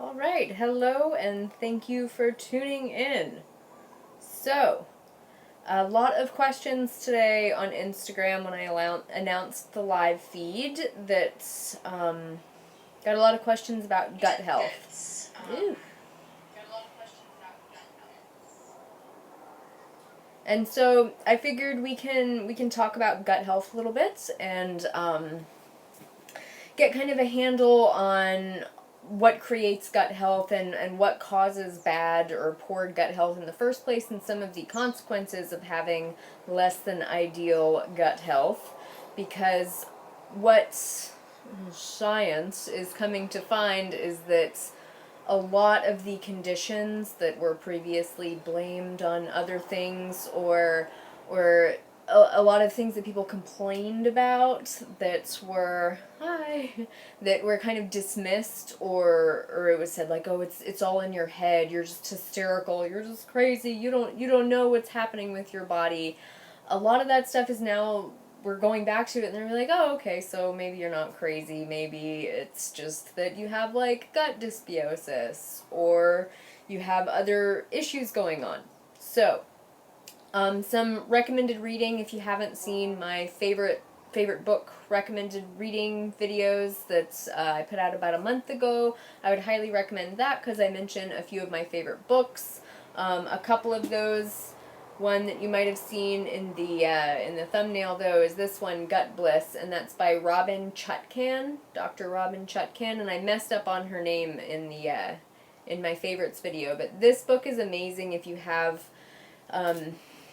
All right, hello, and thank you for tuning in. So, a lot of questions today on Instagram when I announced the live feed that got a lot of questions about gut health. Ooh. And so I figured we can talk about gut health a little bit and get kind of a handle on what creates gut health and what causes bad or poor gut health in the first place, and some of the consequences of having less than ideal gut health. Because what science is coming to find is that a lot of the conditions that were previously blamed on other things, or a lot of things that people complained about that were that were kind of dismissed, or it was said like, oh, it's all in your head, you're just hysterical, you're just crazy, you don't know what's happening with your body. A lot of that stuff is now, we're going back to it, and they're like, oh, okay, so maybe you're not crazy, maybe it's just that you have like gut dysbiosis, or you have other issues going on. So some recommended reading, if you haven't seen my favorite book recommended reading videos that I put out about a month ago, I would highly recommend that because I mention a few of my favorite books. A couple of those, one that you might have seen in the thumbnail though, is this one, Gut Bliss, and that's by Robin Chutkan, Dr. Robin Chutkan, and I messed up on her name in my favorites video, but this book is amazing if you have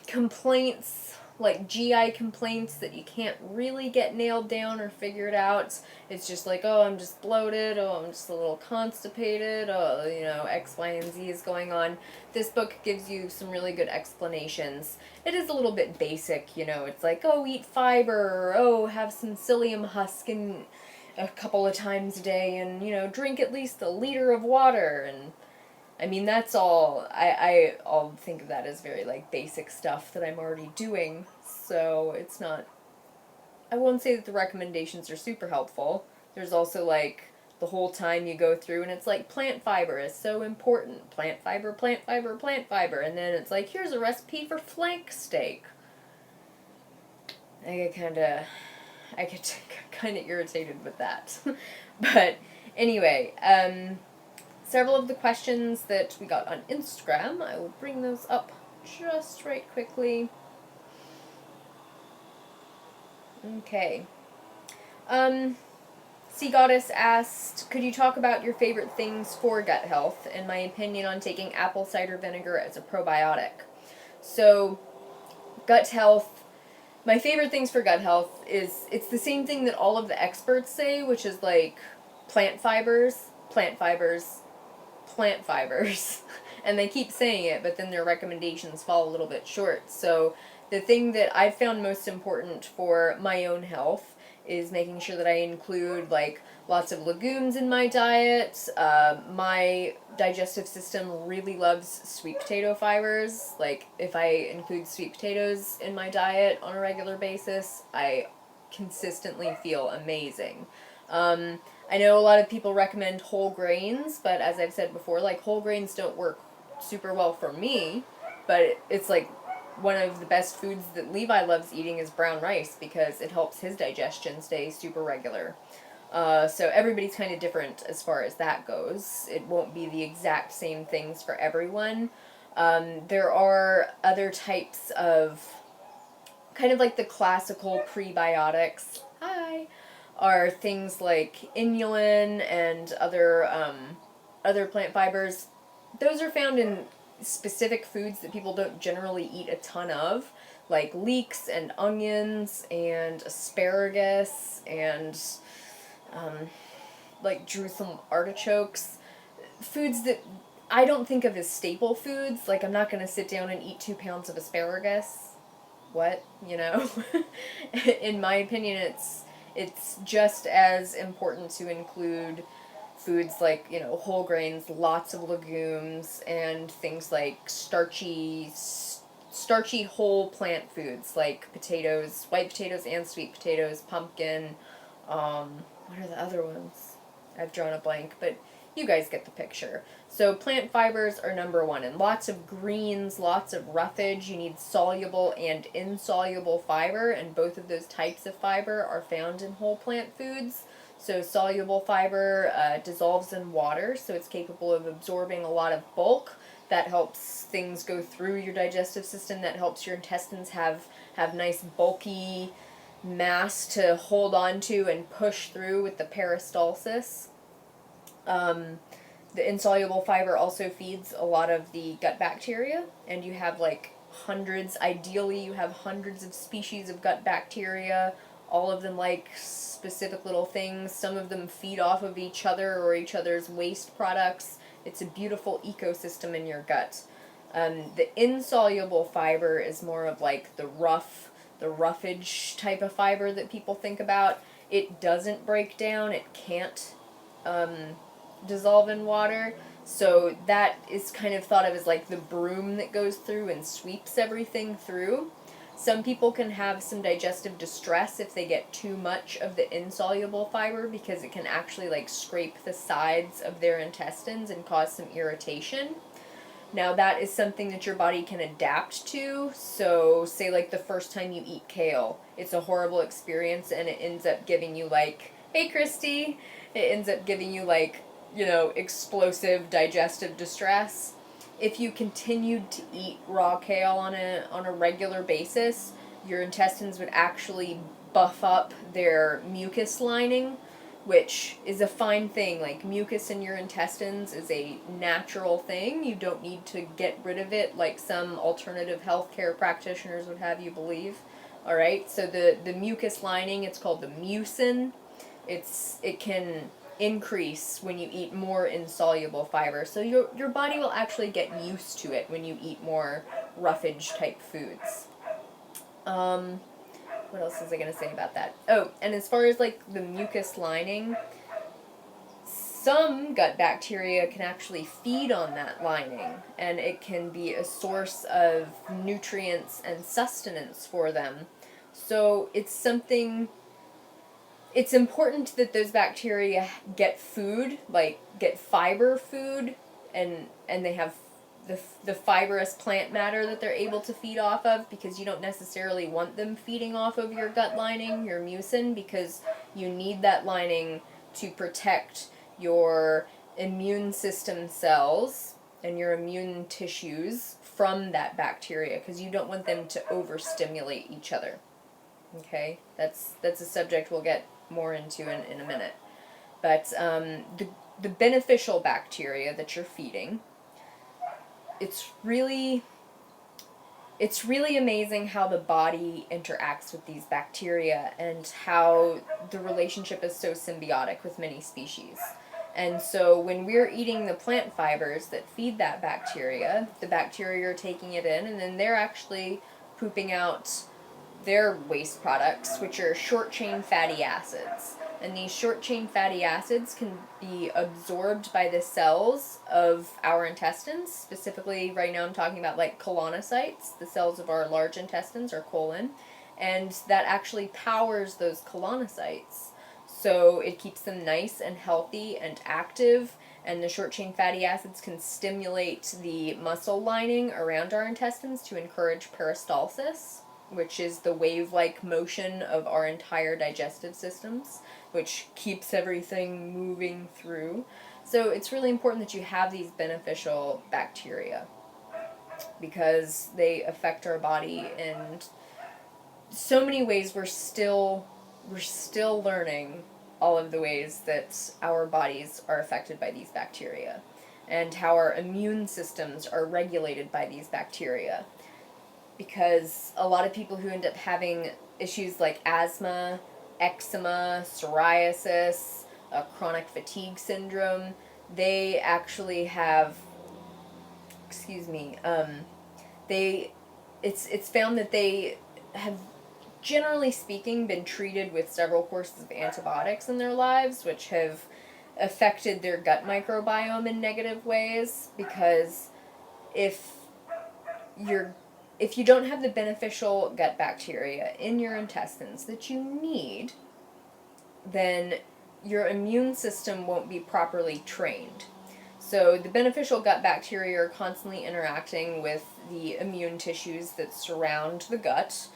complaints, like GI complaints that you can't really get nailed down or figured out. It's just like, oh, I'm just bloated, oh, I'm just a little constipated, oh, X, Y, and Z is going on. This book gives you some really good explanations. It is a little bit basic, it's like, oh, eat fiber, or, oh, have some psyllium husk in a couple of times a day, and, drink at least a liter of water, and I mean, that's all, I'll think of that as very, like, basic stuff that I'm already doing, so it's not, I won't say that the recommendations are super helpful. There's also, like, the whole time you go through, and it's like, plant fiber is so important, plant fiber, plant fiber, plant fiber, and then it's like, here's a recipe for flank steak. I get kind of irritated with that. But, anyway, several of the questions that we got on Instagram, I will bring those up just right quickly. Okay. Sea Goddess asked, could you talk about your favorite things for gut health and my opinion on taking apple cider vinegar as a probiotic? So, gut health, my favorite things for gut health is, it's the same thing that all of the experts say, which is like plant fibers, plant fibers, plant fibers. And they keep saying it, but then their recommendations fall a little bit short. So the thing that I've found most important for my own health is making sure that I include like lots of legumes in my diet. My digestive system really loves sweet potato fibers. Like, if I include sweet potatoes in my diet on a regular basis, I consistently feel amazing. I know a lot of people recommend whole grains, but as I've said before, like, whole grains don't work super well for me, but it's like one of the best foods that Levi loves eating is brown rice because it helps his digestion stay super regular. So everybody's kind of different as far as that goes. It won't be the exact same things for everyone. There are other types of kind of like the classical prebiotics. Hi. Are things like inulin and other plant fibers. Those are found in specific foods that people don't generally eat a ton of, like leeks and onions and asparagus and like Jerusalem artichokes. Foods that I don't think of as staple foods. Like, I'm not going to sit down and eat 2 pounds of asparagus. What? In my opinion, it's just as important to include foods like, whole grains, lots of legumes, and things like starchy whole plant foods like potatoes, white potatoes and sweet potatoes, pumpkin, what are the other ones? I've drawn a blank, but you guys get the picture. So plant fibers are number one, and lots of greens, lots of roughage. You need soluble and insoluble fiber, and both of those types of fiber are found in whole plant foods. So soluble fiber dissolves in water, so it's capable of absorbing a lot of bulk. That helps things go through your digestive system. That helps your intestines have nice bulky mass to hold on to and push through with the peristalsis. The insoluble fiber also feeds a lot of the gut bacteria, and you have like ideally you have hundreds of species of gut bacteria, all of them like specific little things. Some of them feed off of each other or each other's waste products. It's a beautiful ecosystem in your gut. The insoluble fiber is more of like the roughage type of fiber that people think about. It doesn't break down. It can't dissolve in water. So that is kind of thought of as like the broom that goes through and sweeps everything through. Some people can have some digestive distress if they get too much of the insoluble fiber, because it can actually like scrape the sides of their intestines and cause some irritation. Now that is something that your body can adapt to. So say like the first time you eat kale, it's a horrible experience and it ends up giving you like, hey Christy, it ends up giving you like, explosive digestive distress. If you continued to eat raw kale on a regular basis, your intestines would actually buff up their mucus lining, which is a fine thing. Like, mucus in your intestines is a natural thing. You don't need to get rid of it like some alternative healthcare practitioners would have you believe. Alright, so the mucus lining, it's called the mucin. It can increase when you eat more insoluble fiber. So your body will actually get used to it when you eat more roughage type foods. What else was I going to say about that? Oh, and as far as like the mucus lining, some gut bacteria can actually feed on that lining, and it can be a source of nutrients and sustenance for them. So it's important that those bacteria get food, like get fiber food, and they have the fibrous plant matter that they're able to feed off of, because you don't necessarily want them feeding off of your gut lining, your mucin, because you need that lining to protect your immune system cells and your immune tissues from that bacteria, because you don't want them to overstimulate each other. Okay, that's a subject we'll get more into in a minute. But the beneficial bacteria that you're feeding, it's really amazing how the body interacts with these bacteria and how the relationship is so symbiotic with many species. And so when we're eating the plant fibers that feed that bacteria, the bacteria are taking it in, and then they're actually pooping out their waste products, which are short-chain fatty acids. And these short-chain fatty acids can be absorbed by the cells of our intestines. Specifically, right now I'm talking about like colonocytes. The cells of our large intestines are colon. And that actually powers those colonocytes. So it keeps them nice and healthy and active. And the short-chain fatty acids can stimulate the muscle lining around our intestines to encourage peristalsis, which is the wave-like motion of our entire digestive systems, which keeps everything moving through. So it's really important that you have these beneficial bacteria, because they affect our body in so many ways. We're still learning all of the ways that our bodies are affected by these bacteria, and how our immune systems are regulated by these bacteria. Because a lot of people who end up having issues like asthma, eczema, psoriasis, chronic fatigue syndrome, they actually have, it's found that they have, generally speaking, been treated with several courses of antibiotics in their lives, which have affected their gut microbiome in negative ways. Because if you don't have the beneficial gut bacteria in your intestines that you need, then your immune system won't be properly trained. So the beneficial gut bacteria are constantly interacting with the immune tissues that surround the gut,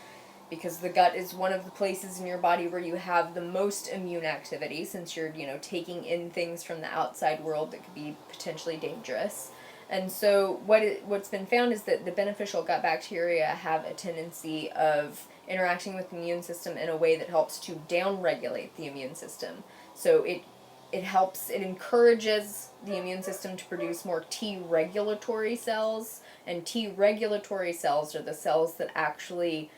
because the gut is one of the places in your body where you have the most immune activity, since you're, taking in things from the outside world that could be potentially dangerous. And so what's been found is that the beneficial gut bacteria have a tendency of interacting with the immune system in a way that helps to downregulate the immune system. So it encourages the immune system to produce more T regulatory cells, and T regulatory cells are the cells that actually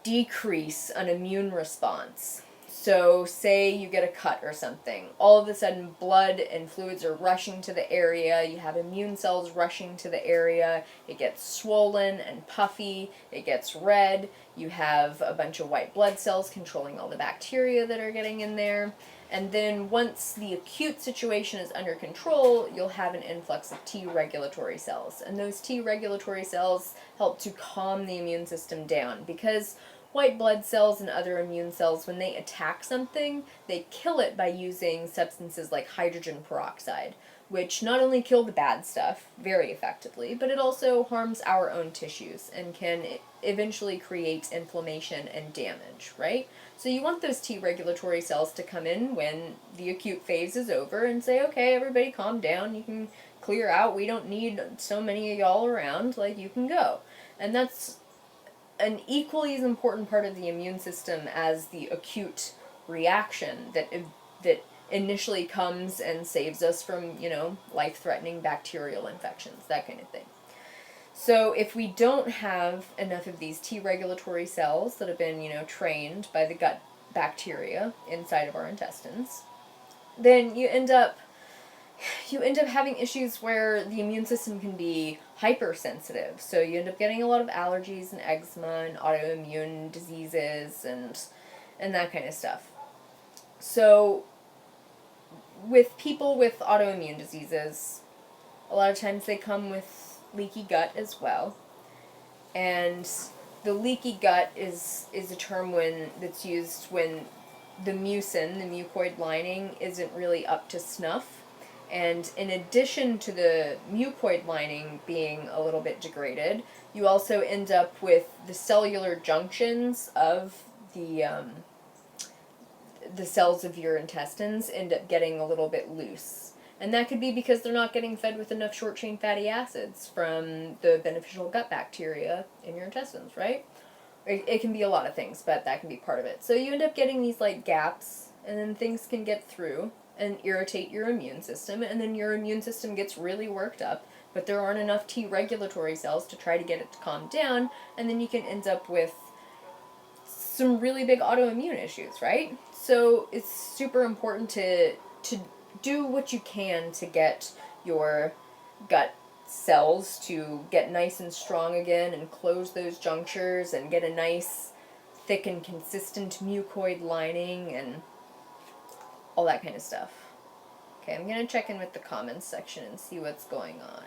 decrease an immune response. So say you get a cut or something, all of a sudden blood and fluids are rushing to the area, you have immune cells rushing to the area, it gets swollen and puffy, it gets red, you have a bunch of white blood cells controlling all the bacteria that are getting in there. And then once the acute situation is under control, you'll have an influx of T regulatory cells. And those T regulatory cells help to calm the immune system down, because white blood cells and other immune cells, when they attack something, they kill it by using substances like hydrogen peroxide, which not only kill the bad stuff very effectively, but it also harms our own tissues and can eventually create inflammation and damage, right? So you want those T regulatory cells to come in when the acute phase is over and say, okay, everybody calm down, you can clear out, we don't need so many of y'all around, like, you can go. And that's an equally as important part of the immune system as the acute reaction that initially comes and saves us from, life-threatening bacterial infections, that kind of thing. So if we don't have enough of these T regulatory cells that have been, trained by the gut bacteria inside of our intestines, then you end up having issues where the immune system can be hypersensitive. So you end up getting a lot of allergies and eczema and autoimmune diseases and that kind of stuff. So with people with autoimmune diseases, a lot of times they come with leaky gut as well. And the leaky gut is a term that's used when the mucin, the mucoid lining, isn't really up to snuff. And in addition to the mucoid lining being a little bit degraded, you also end up with the cellular junctions of the cells of your intestines end up getting a little bit loose. And that could be because they're not getting fed with enough short-chain fatty acids from the beneficial gut bacteria in your intestines, right? It can be a lot of things, but that can be part of it. So you end up getting these gaps, and then things can get through and irritate your immune system, and then your immune system gets really worked up, but there aren't enough T regulatory cells to try to get it to calm down, and then you can end up with some really big autoimmune issues, right? So it's super important to do what you can to get your gut cells to get nice and strong again and close those junctures and get a nice thick and consistent mucoid lining and all that kind of stuff. Okay, I'm going to check in with the comments section and see what's going on.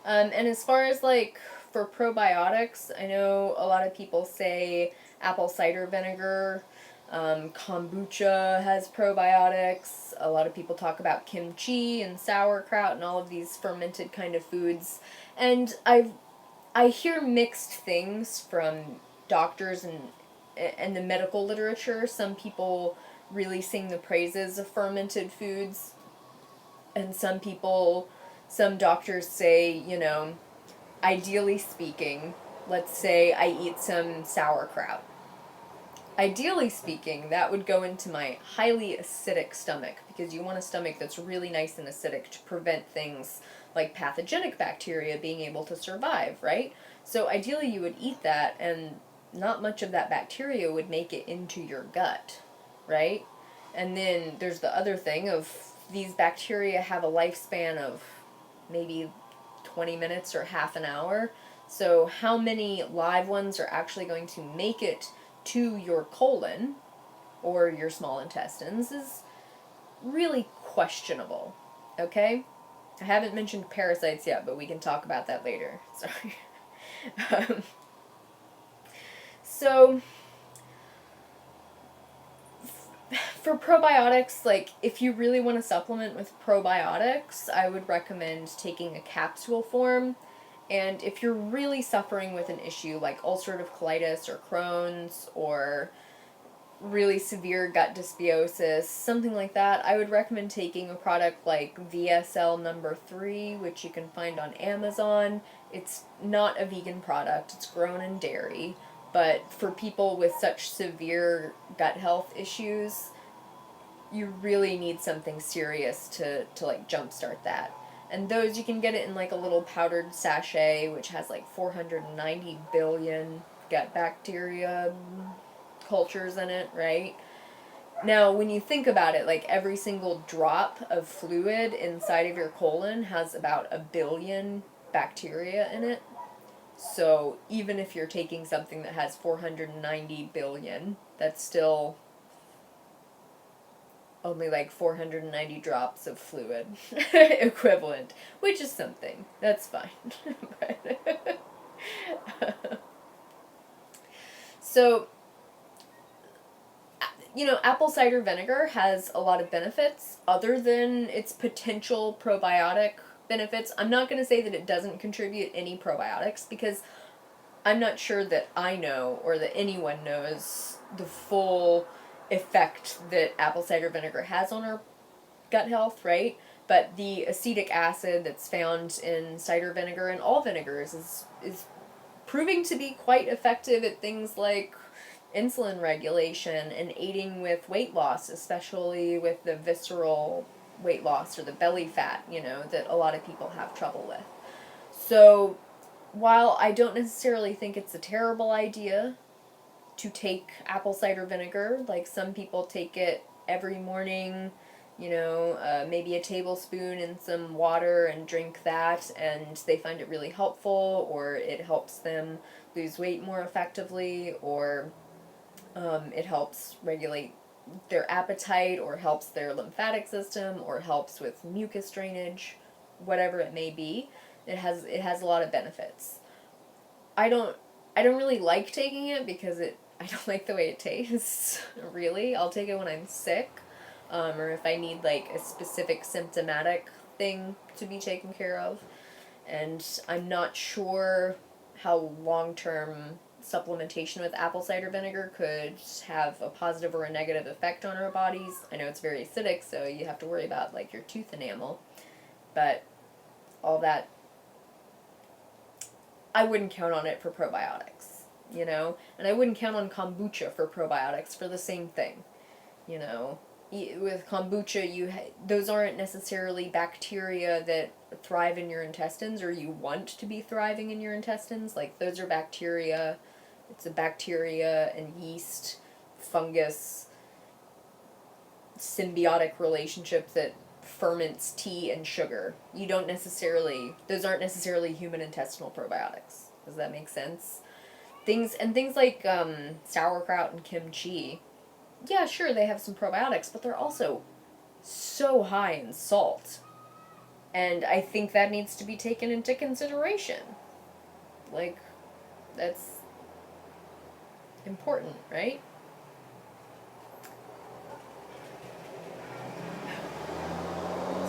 And as far as for probiotics, I know a lot of people say apple cider vinegar, kombucha has probiotics. A lot of people talk about kimchi and sauerkraut and all of these fermented kind of foods. And I hear mixed things from doctors and the medical literature. Some people really sing the praises of fermented foods, and some doctors say, ideally speaking, let's say I eat some sauerkraut. Ideally speaking, that would go into my highly acidic stomach, because you want a stomach that's really nice and acidic to prevent things like pathogenic bacteria being able to survive, right? So ideally you would eat that, and not much of that bacteria would make it into your gut, right? And then there's the other thing of these bacteria have a lifespan of maybe 20 minutes or half an hour. So how many live ones are actually going to make it to your colon or your small intestines is really questionable, okay? I haven't mentioned parasites yet, but we can talk about that later. Sorry. So For probiotics, like, if you really want to supplement with probiotics, I would recommend taking a capsule form. And if you're really suffering with an issue like ulcerative colitis or Crohn's or really severe gut dysbiosis, something like that, I would recommend taking a product like VSL number 3, which you can find on Amazon. It's not a vegan product, it's grown in dairy, but for people with such severe gut health issues, you really need something serious to like jumpstart that. And those, you can get it in like a little powdered sachet, which has like 490 billion gut bacteria cultures in it, right? Now, when you think about it, like every single drop of fluid inside of your colon has about 1 billion bacteria in it. So even if you're taking something that has 490 billion, that's still only like 490 drops of fluid equivalent, which is something. That's fine. But so, you know, apple cider vinegar has a lot of benefits other than its potential probiotic benefits. I'm not going to say that it doesn't contribute any probiotics, because I'm not sure that I know or that anyone knows the full effect that apple cider vinegar has on our gut health, right? But the acetic acid that's found in cider vinegar and all vinegars is proving to be quite effective at things like insulin regulation and aiding with weight loss, especially with the visceral weight loss or the belly fat, you know, that a lot of people have trouble with. So while I don't necessarily think it's a terrible idea to take apple cider vinegar, like some people take it every morning, you know, maybe a tablespoon in some water and drink that, and they find it really helpful, or it helps them lose weight more effectively, or it helps regulate their appetite, or helps their lymphatic system, or helps with mucus drainage, whatever it may be. It has a lot of benefits. I don't really like taking it because I don't like the way it tastes. Really, I'll take it when I'm sick, or if I need like a specific symptomatic thing to be taken care of, and I'm not sure how long-term supplementation with apple cider vinegar could have a positive or a negative effect on our bodies. I know it's very acidic, so you have to worry about like your tooth enamel, but all that, I wouldn't count on it for probiotics, you know? And I wouldn't count on kombucha for probiotics for the same thing, you know? With kombucha, those aren't necessarily bacteria that thrive in your intestines or you want to be thriving in your intestines. Like, those are bacteria. It's a bacteria and yeast, fungus, symbiotic relationship that ferments tea and sugar. Those aren't necessarily human intestinal probiotics. Does that make sense? Things like sauerkraut and kimchi, yeah, sure, they have some probiotics, but they're also so high in salt. And I think that needs to be taken into consideration. Like, that's important, right?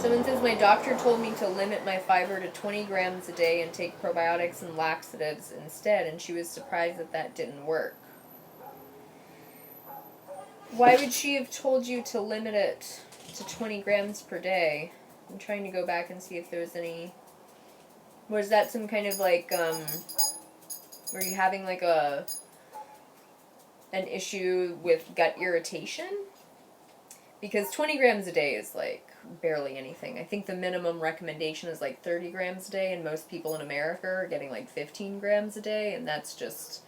Someone says, my doctor told me to limit my fiber to 20 grams a day and take probiotics and laxatives instead, and she was surprised that didn't work. Why would she have told you to limit it to 20 grams per day? I'm trying to go back and see if there was any... Was that some kind of like, were you having like an issue with gut irritation? Because 20 grams a day is like barely anything. I think the minimum recommendation is like 30 grams a day, and most people in America are getting like 15 grams a day, and that's just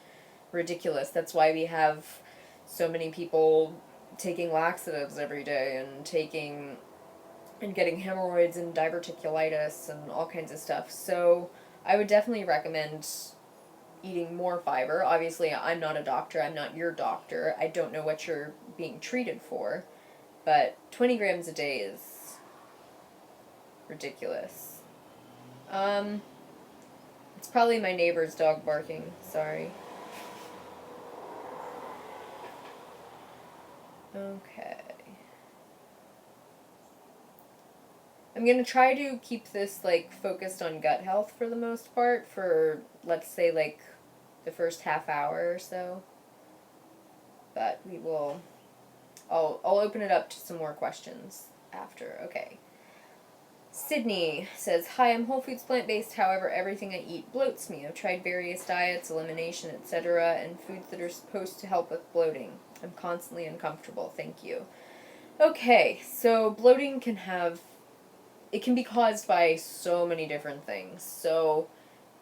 ridiculous. That's why we have so many people taking laxatives every day and getting hemorrhoids and diverticulitis and all kinds of stuff. So I would definitely recommend eating more fiber. Obviously, I'm not a doctor. I'm not your doctor. I don't know what you're being treated for. But 20 grams a day is ridiculous. It's probably my neighbor's dog barking. Sorry. Okay. I'm going to try to keep this, like, focused on gut health for the most part for, let's say, like, the first half hour or so. But we will... I'll open it up to some more questions after. Okay. Sydney says, "Hi, I'm whole foods plant-based, however, everything I eat bloats me. I've tried various diets, elimination, etc., and foods that are supposed to help with bloating. I'm constantly uncomfortable. Thank you." Okay, so bloating it can be caused by so many different things. So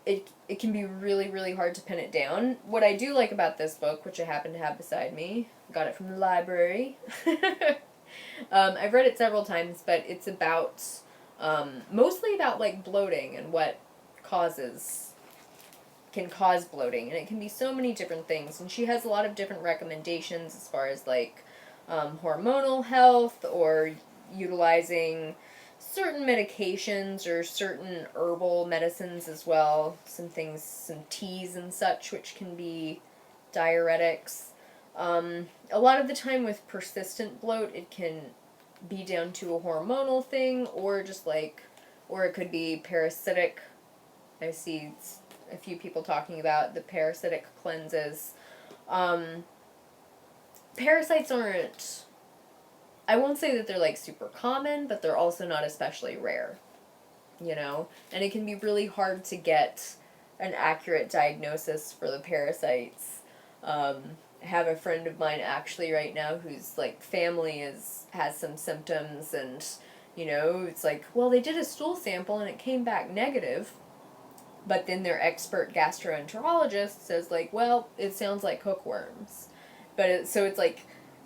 it can be really, really hard to pin it down. What I do like about this book, which I happen to have beside me, got it from the library. I've read it several times, but it's about... mostly about, like, bloating and what can cause bloating, and it can be so many different things, and she has a lot of different recommendations as far as, like, hormonal health, or utilizing certain medications, or certain herbal medicines as well, some teas and such, which can be diuretics. A lot of the time with persistent bloat, it can be down to a hormonal thing, or just like, or it could be parasitic. I see a few people talking about the parasitic cleanses. Parasites aren't, I won't say that they're, like, super common, but they're also not especially rare, you know? And it can be really hard to get an accurate diagnosis for the parasites. I have a friend of mine actually right now whose, like, family has some symptoms, and, you know, it's like, well, they did a stool sample and it came back negative, but then their expert gastroenterologist says, like, well, it sounds like hookworms. So it's like,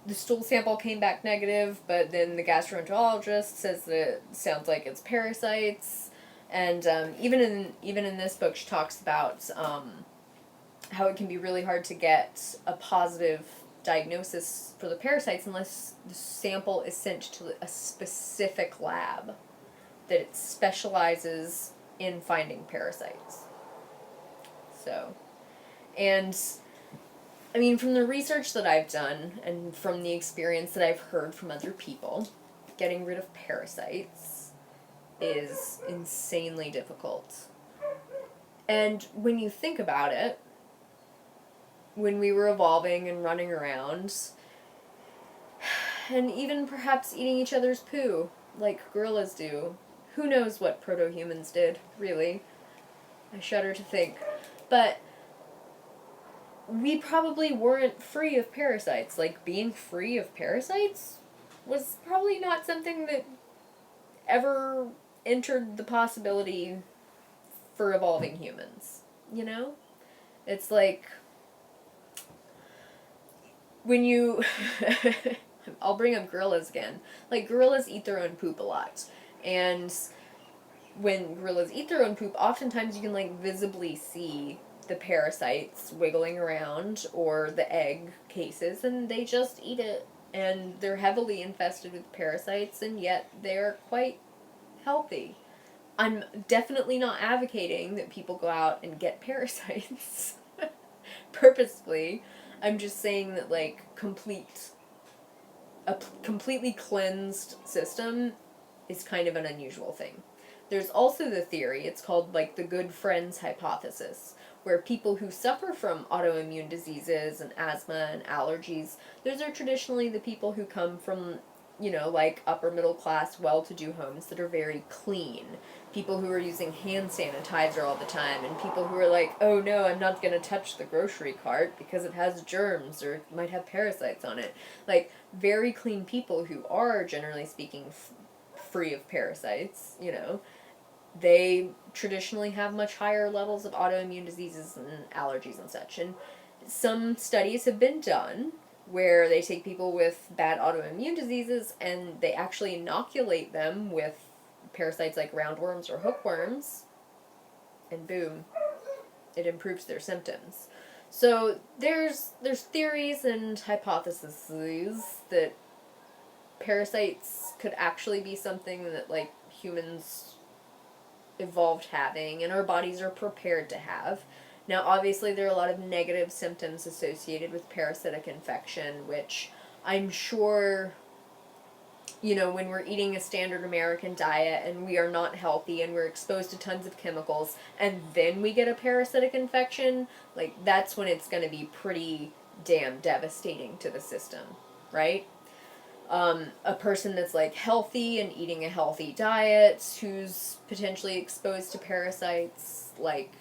the stool sample came back negative, but then the gastroenterologist says that it sounds like it's parasites. And even in this book, she talks about how it can be really hard to get a positive diagnosis for the parasites unless the sample is sent to a specific lab that it specializes in finding parasites. So, and I mean, from the research that I've done and from the experience that I've heard from other people, getting rid of parasites is insanely difficult. And when you think about it, when we were evolving and running around, and even perhaps eating each other's poo, like gorillas do, who knows what proto-humans did, really? I shudder to think. But we probably weren't free of parasites. Like, being free of parasites was probably not something that ever entered the possibility for evolving humans, you know? It's like, when you... I'll bring up gorillas again. Like, gorillas eat their own poop a lot. And when gorillas eat their own poop, oftentimes you can, like, visibly see the parasites wiggling around, or the egg cases, and they just eat it. And they're heavily infested with parasites, and yet they're quite healthy. I'm definitely not advocating that people go out and get parasites purposefully. I'm just saying that, like, a completely cleansed system is kind of an unusual thing. There's also the theory, it's called, like, the good friends hypothesis, where people who suffer from autoimmune diseases and asthma and allergies, those are traditionally the people who come from, you know, like, upper middle class, well-to-do homes that are very clean. People who are using hand sanitizer all the time, and people who are like, oh no, I'm not going to touch the grocery cart because it has germs or it might have parasites on it. Like, very clean people who are, generally speaking, free of parasites, you know, they traditionally have much higher levels of autoimmune diseases and allergies and such. And some studies have been done where they take people with bad autoimmune diseases and they actually inoculate them with parasites like roundworms or hookworms, and boom, it improves their symptoms. So there's theories and hypotheses that parasites could actually be something that, like, humans evolved having and our bodies are prepared to have. Now, obviously, there are a lot of negative symptoms associated with parasitic infection, which I'm sure you know, when we're eating a standard American diet and we are not healthy and we're exposed to tons of chemicals and then we get a parasitic infection, like, that's when it's going to be pretty damn devastating to the system, right? A person that's like healthy and eating a healthy diet who's potentially exposed to parasites, like,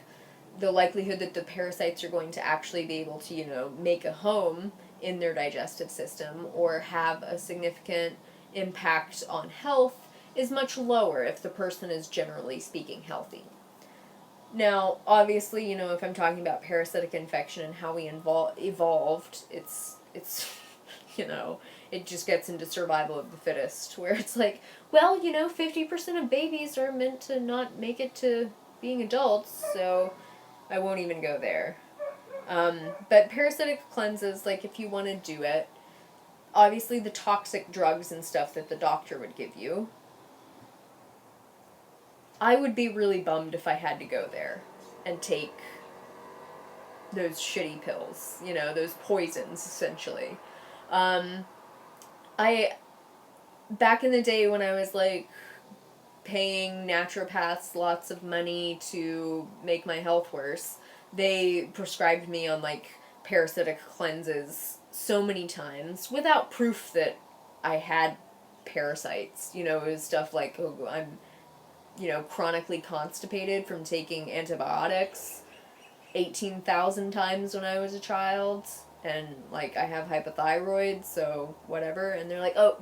the likelihood that the parasites are going to actually be able to, you know, make a home in their digestive system or have a significant impact on health is much lower if the person is generally speaking healthy. Now, obviously, you know, if I'm talking about parasitic infection and how we evolved, it's you know, it just gets into survival of the fittest, where it's like, well, you know, 50% of babies are meant to not make it to being adults, so I won't even go there. But parasitic cleanses, like, if you want to do it, obviously the toxic drugs and stuff that the doctor would give you, I would be really bummed if I had to go there and take those shitty pills, you know, those poisons, essentially. I, back in the day when I was, like, paying naturopaths lots of money to make my health worse, they prescribed me on, like, parasitic cleanses so many times without proof that I had parasites. You know, it was stuff like, oh, I'm, you know, chronically constipated from taking antibiotics 18,000 times when I was a child, and, like, I have hypothyroid, so whatever, and they're like, oh,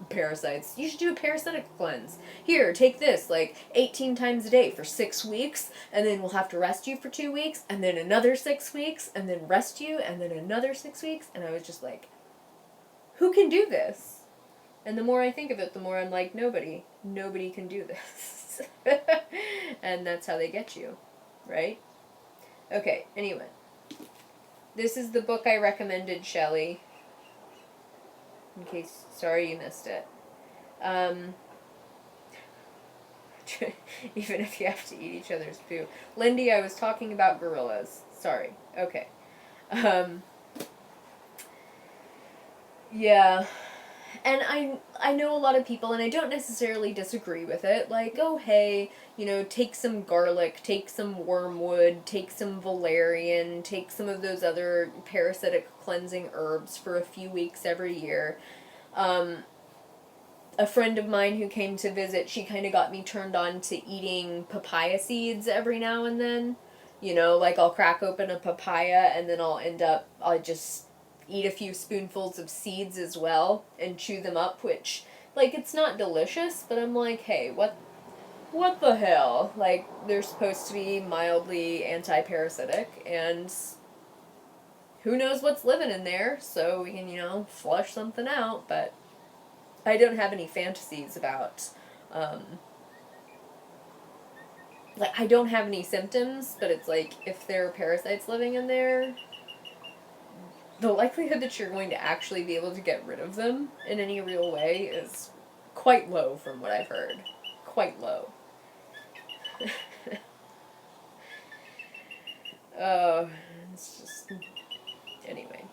parasites, you should do a parasitic cleanse. Here, take this, like, 18 times a day for 6 weeks, and then we'll have to rest you for 2 weeks, and then another 6 weeks, and then rest you, and then another 6 weeks, and I was just like, who can do this? And the more I think of it, the more I'm like, nobody can do this. And that's how they get you, right? Okay, anyway. This is the book I recommended, Shelley. In case, sorry you missed it. Even if you have to eat each other's poo. Lindy, I was talking about gorillas. Sorry. Okay. Yeah. And I know a lot of people, and I don't necessarily disagree with it, like, oh, hey, you know, take some garlic, take some wormwood, take some valerian, take some of those other parasitic cleansing herbs for a few weeks every year. A friend of mine who came to visit, she kind of got me turned on to eating papaya seeds every now and then. You know, like, I'll crack open a papaya and then I'll just eat a few spoonfuls of seeds as well and chew them up, which, like, it's not delicious, but I'm like, hey, what the hell? Like, they're supposed to be mildly anti-parasitic, and who knows what's living in there, so we can, you know, flush something out, but I don't have any fantasies about, like, I don't have any symptoms, but it's like, if there are parasites living in there, the likelihood that you're going to actually be able to get rid of them in any real way is quite low from what I've heard. Quite low. It's just... Anyway.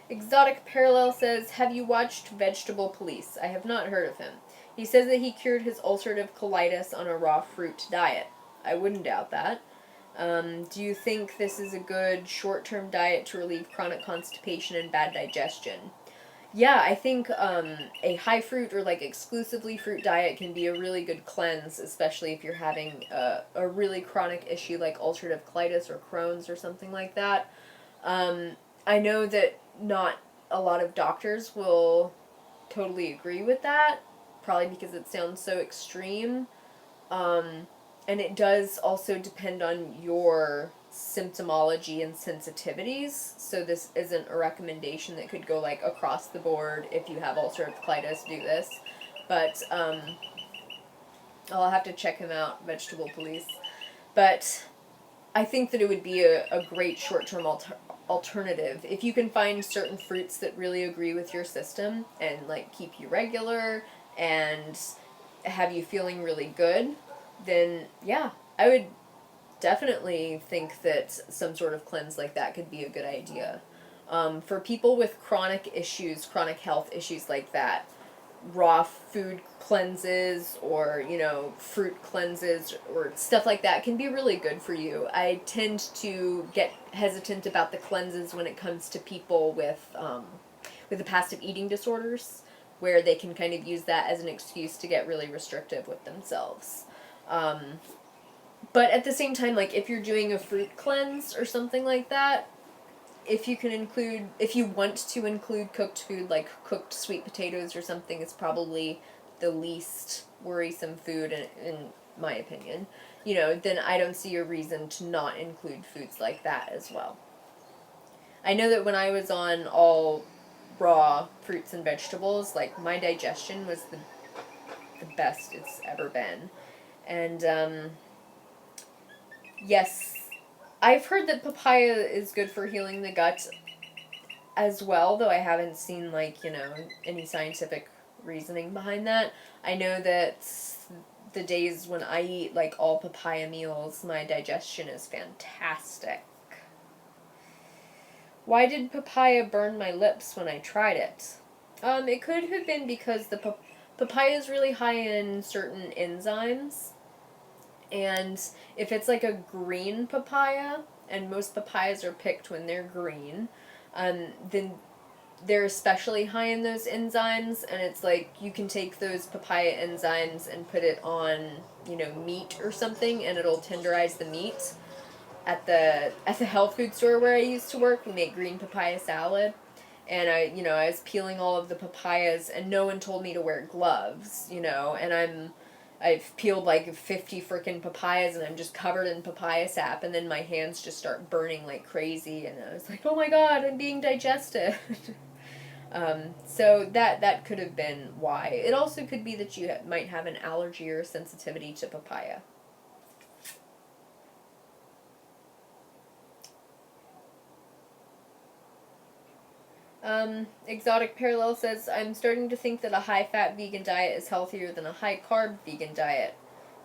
Exotic Parallel says, have you watched Vegetable Police? I have not heard of him. He says that he cured his ulcerative colitis on a raw fruit diet. I wouldn't doubt that. Do you think this is a good short-term diet to relieve chronic constipation and bad digestion? Yeah, I think a high fruit or, like, exclusively fruit diet can be a really good cleanse, especially if you're having a really chronic issue like ulcerative colitis or Crohn's or something like that. I know that not a lot of doctors will totally agree with that, probably because it sounds so extreme. And it does also depend on your symptomology and sensitivities, so this isn't a recommendation that could go, like, across the board. If you have ulcerative colitis, do this. But I'll have to check him out, Vegetable Police. But I think that it would be a great short-term alternative if you can find certain fruits that really agree with your system and, like, keep you regular and have you feeling really good. Then, yeah, I would definitely think that some sort of cleanse like that could be a good idea. For people with chronic issues, chronic health issues like that, raw food cleanses or, fruit cleanses or stuff like that can be really good for you. I tend to get hesitant about the cleanses when it comes to people with the past of eating disorders, where they can kind of use that as an excuse to get really restrictive with themselves. But at the same time, like, if you're doing a fruit cleanse or something like that, if you want to include cooked food, like cooked sweet potatoes or something, it's probably the least worrisome food in my opinion, then I don't see a reason to not include foods like that as well. I know that when I was on all raw fruits and vegetables, like, my digestion was the best it's ever been. And, yes, I've heard that papaya is good for healing the gut as well, though I haven't seen, any scientific reasoning behind that. I know that the days when I eat, all papaya meals, my digestion is fantastic. Why did papaya burn my lips when I tried it? It could have been because the papaya is really high in certain enzymes, and if it's like a green papaya, and most papayas are picked when they're green, then they're especially high in those enzymes, and it's like you can take those papaya enzymes and put it on, meat or something, and it'll tenderize the meat. At the health food store where I used to work, we make green papaya salad, and I was peeling all of the papayas, and no one told me to wear gloves, and I've peeled 50 freaking papayas, and I'm just covered in papaya sap, and then my hands just start burning like crazy, and I was like, oh my god, I'm being digested. So that could have been why. It also could be that you might have an allergy or sensitivity to papaya. Exotic Parallel says, I'm starting to think that a high-fat vegan diet is healthier than a high-carb vegan diet.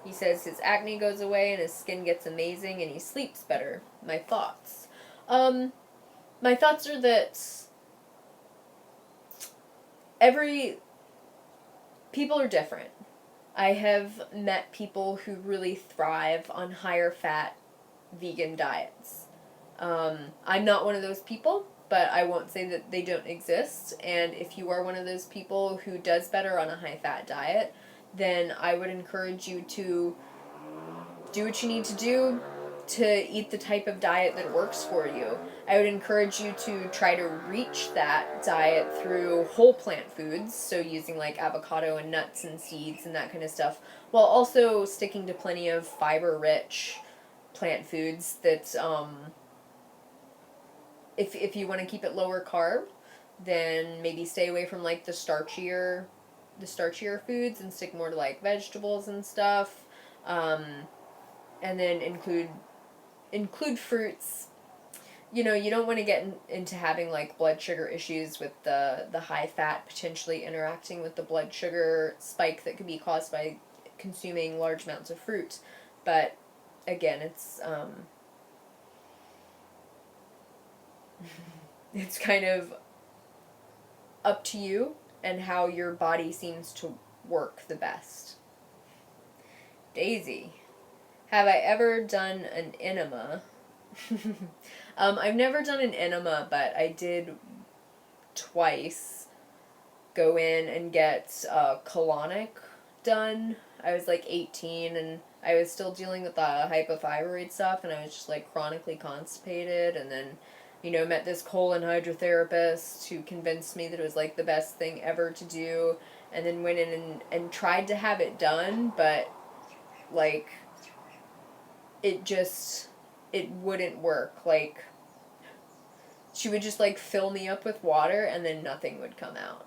He says his acne goes away and his skin gets amazing and he sleeps better. My thoughts. My thoughts are that people are different. I have met people who really thrive on higher-fat vegan diets. I'm not one of those people, but I won't say that they don't exist. And if you are one of those people who does better on a high-fat diet, then I would encourage you to do what you need to do to eat the type of diet that works for you. I would encourage you to try to reach that diet through whole plant foods, so using avocado and nuts and seeds and that kind of stuff, while also sticking to plenty of fiber-rich plant foods that, if you want to keep it lower carb, then maybe stay away from the starchier foods and stick more to vegetables and stuff. And then include fruits. You don't want to get into having blood sugar issues with the high fat potentially interacting with the blood sugar spike that could be caused by consuming large amounts of fruit. But again, it's it's kind of up to you and how your body seems to work the best. Daisy, have I ever done an enema? I've never done an enema, but I did twice go in and get colonic done. I was 18 and I was still dealing with the hypothyroid stuff, and I was just chronically constipated, and then met this colon hydrotherapist who convinced me that it was the best thing ever to do, and then went in and tried to have it done, but it wouldn't work. She would just fill me up with water and then nothing would come out.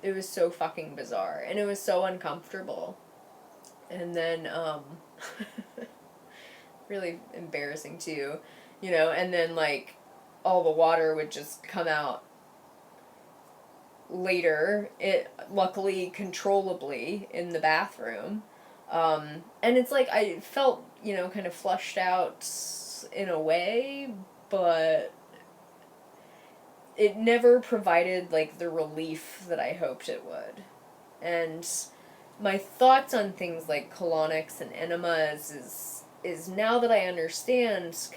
It was so fucking bizarre, and it was so uncomfortable. And then really embarrassing too, and then all the water would just come out later, it luckily controllably in the bathroom. And it's I felt kind of flushed out in a way, but it never provided, like, the relief that I hoped it would. And my thoughts on things like colonics and enemas is now that I understand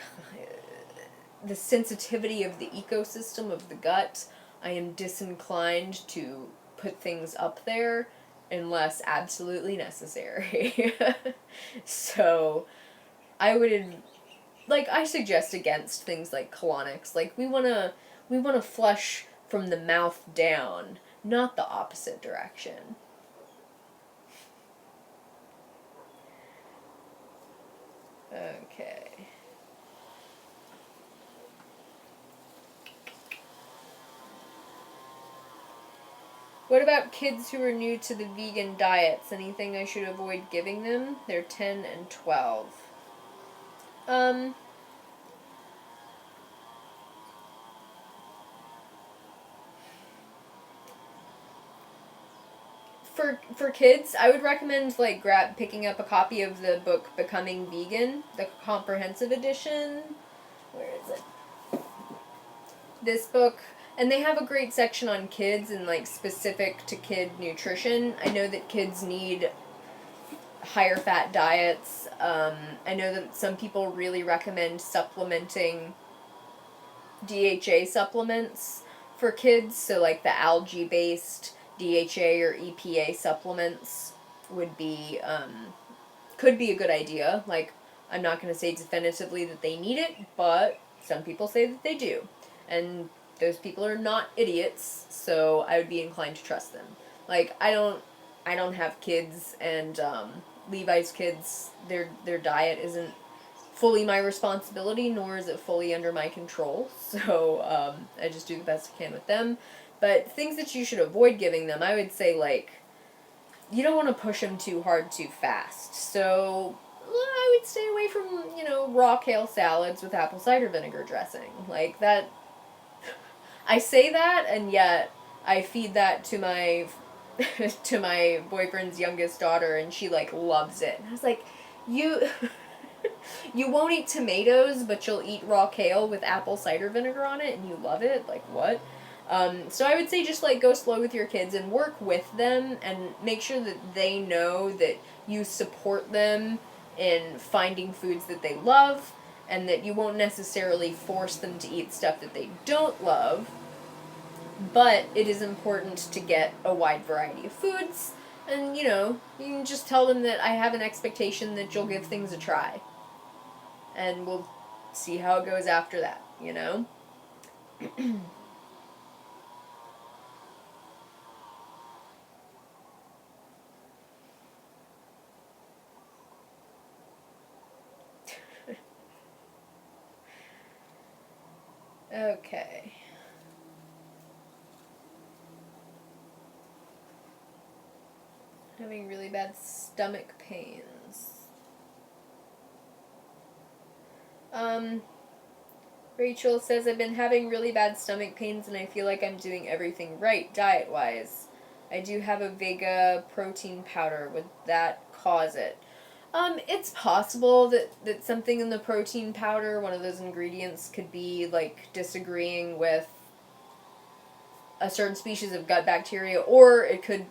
the sensitivity of the ecosystem of the gut, I am disinclined to put things up there unless absolutely necessary. So I would, like, I suggest against things like colonics. Like, we want to flush from the mouth down, not the opposite direction. Okay. What about kids who are new to the vegan diets? Anything I should avoid giving them? They're 10 and 12. Um, for kids, I would recommend, like, picking up a copy of the book Becoming Vegan, the comprehensive edition. Where is it? This book, and they have a great section on kids and, like, specific to kid nutrition. I know that kids need higher fat diets. I know that some people really recommend supplementing DHA supplements for kids, so, like, the algae based DHA or EPA supplements would be could be a good idea. Like, I'm not going to say definitively that they need it, but some people say that they do. And those people are not idiots, so I would be inclined to trust them. Like, I don't have kids, and Levi's kids, their diet isn't fully my responsibility, nor is it fully under my control. So I just do the best I can with them. But things that you should avoid giving them, I would say, like, you don't want to push them too hard too fast. So I would stay away from, raw kale salads with apple cider vinegar dressing. Like, that, I say that, and yet I feed that to my to my boyfriend's youngest daughter, and she, like, loves it. And I was like, you you won't eat tomatoes, but you'll eat raw kale with apple cider vinegar on it, and you love it? Like, what? So I would say just, like, go slow with your kids and work with them and make sure that they know that you support them in finding foods that they love, and that you won't necessarily force them to eat stuff that they don't love. But it is important to get a wide variety of foods, and, you can just tell them that I have an expectation that you'll give things a try. And we'll see how it goes after that. Okay. Having really bad stomach pains. Rachel says, I've been having really bad stomach pains and I feel like I'm doing everything right diet-wise. I do have a Vega protein powder. Would that cause it? It's possible that something in the protein powder, one of those ingredients, could be, like, disagreeing with a certain species of gut bacteria, or it could,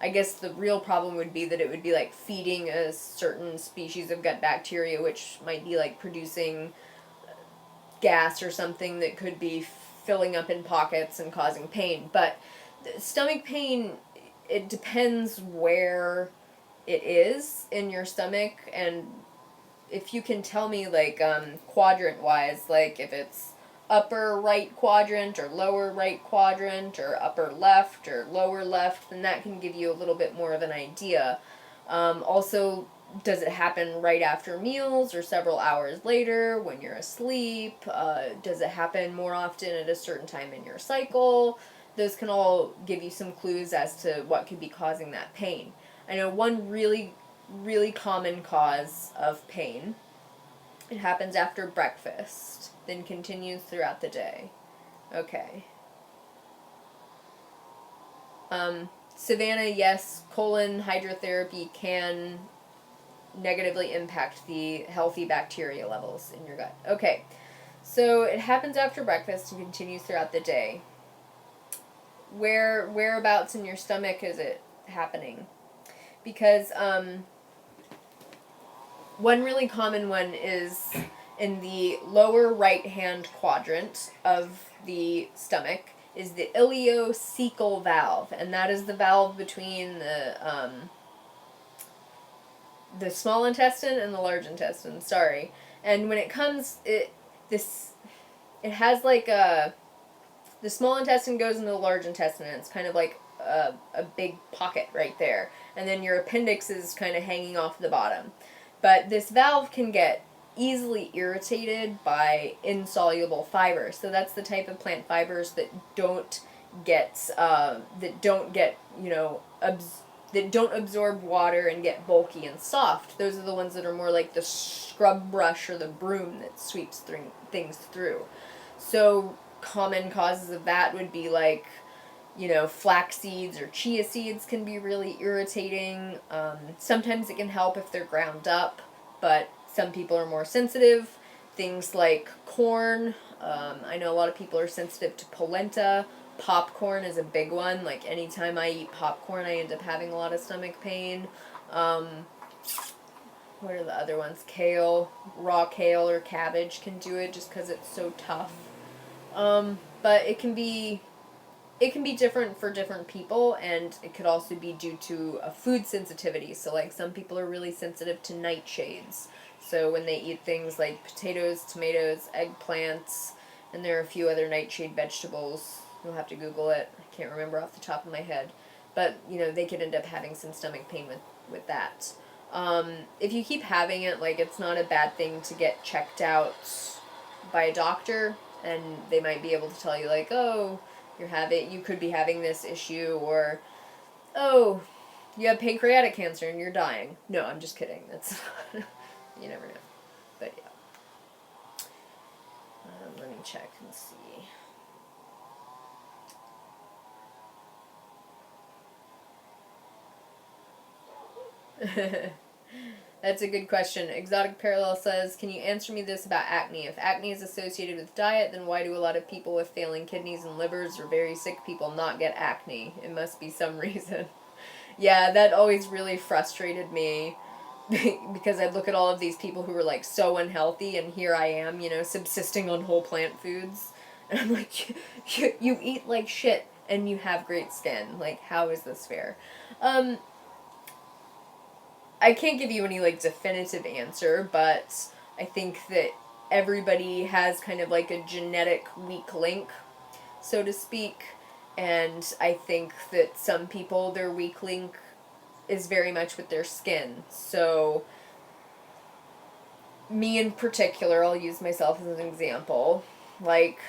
I guess the real problem would be that it would be, like, feeding a certain species of gut bacteria, which might be, like, producing gas or something that could be filling up in pockets and causing pain. But stomach pain, it depends where it is in your stomach, and if you can tell me, like, quadrant wise, like, if it's upper right quadrant or lower right quadrant or upper left or lower left, then that can give you a little bit more of an idea. Also, does it happen right after meals or several hours later when you're asleep? Does it happen more often at a certain time in your cycle? Those can all give you some clues as to what could be causing that pain. I know one really, really common cause of pain. It happens after breakfast, then continues throughout the day. Okay. Savannah, yes, colon hydrotherapy can negatively impact the healthy bacteria levels in your gut. Okay, so it happens after breakfast and continues throughout the day. Whereabouts in your stomach is it happening? Because one really common one is in the lower right-hand quadrant of the stomach is the ileocecal valve, and that is the valve between the small intestine and the large intestine. Sorry, and when it comes, it has like the small intestine goes into the large intestine, and it's kind of like a big pocket right there, and then your appendix is kind of hanging off the bottom. But this valve can get easily irritated by insoluble fibers. So that's the type of plant fibers that don't get that don't absorb water and get bulky and soft. Those are the ones that are more like the scrub brush or the broom that sweeps things through. So common causes of that would be like, flax seeds or chia seeds can be really irritating. Sometimes it can help if they're ground up, but some people are more sensitive. Things like corn. I know a lot of people are sensitive to polenta. Popcorn is a big one. Like anytime I eat popcorn, I end up having a lot of stomach pain. What are the other ones? Kale, raw kale or cabbage can do it just because it's so tough. But it can be different for different people, and it could also be due to a food sensitivity. So like some people are really sensitive to nightshades. So when they eat things like potatoes, tomatoes, eggplants, and there are a few other nightshade vegetables, you'll have to Google it. I can't remember off the top of my head. But, they could end up having some stomach pain with that. If you keep having it, like, it's not a bad thing to get checked out by a doctor, and they might be able to tell you, like, oh, you could be having this issue, or, oh, you have pancreatic cancer and you're dying. No, I'm just kidding. That's you never know. But yeah. Let me check and see. That's a good question. Exotic Parallel says, can you answer me this about acne? If acne is associated with diet, then why do a lot of people with failing kidneys and livers or very sick people not get acne? It must be some reason. Yeah, that always really frustrated me because I'd look at all of these people who were like so unhealthy, and here I am, subsisting on whole plant foods. And I'm like, you eat like shit and you have great skin. Like, how is this fair? I can't give you any like definitive answer, but I think that everybody has kind of like a genetic weak link, so to speak. And I think that some people, their weak link is very much with their skin. So me in particular, I'll use myself as an example. Like,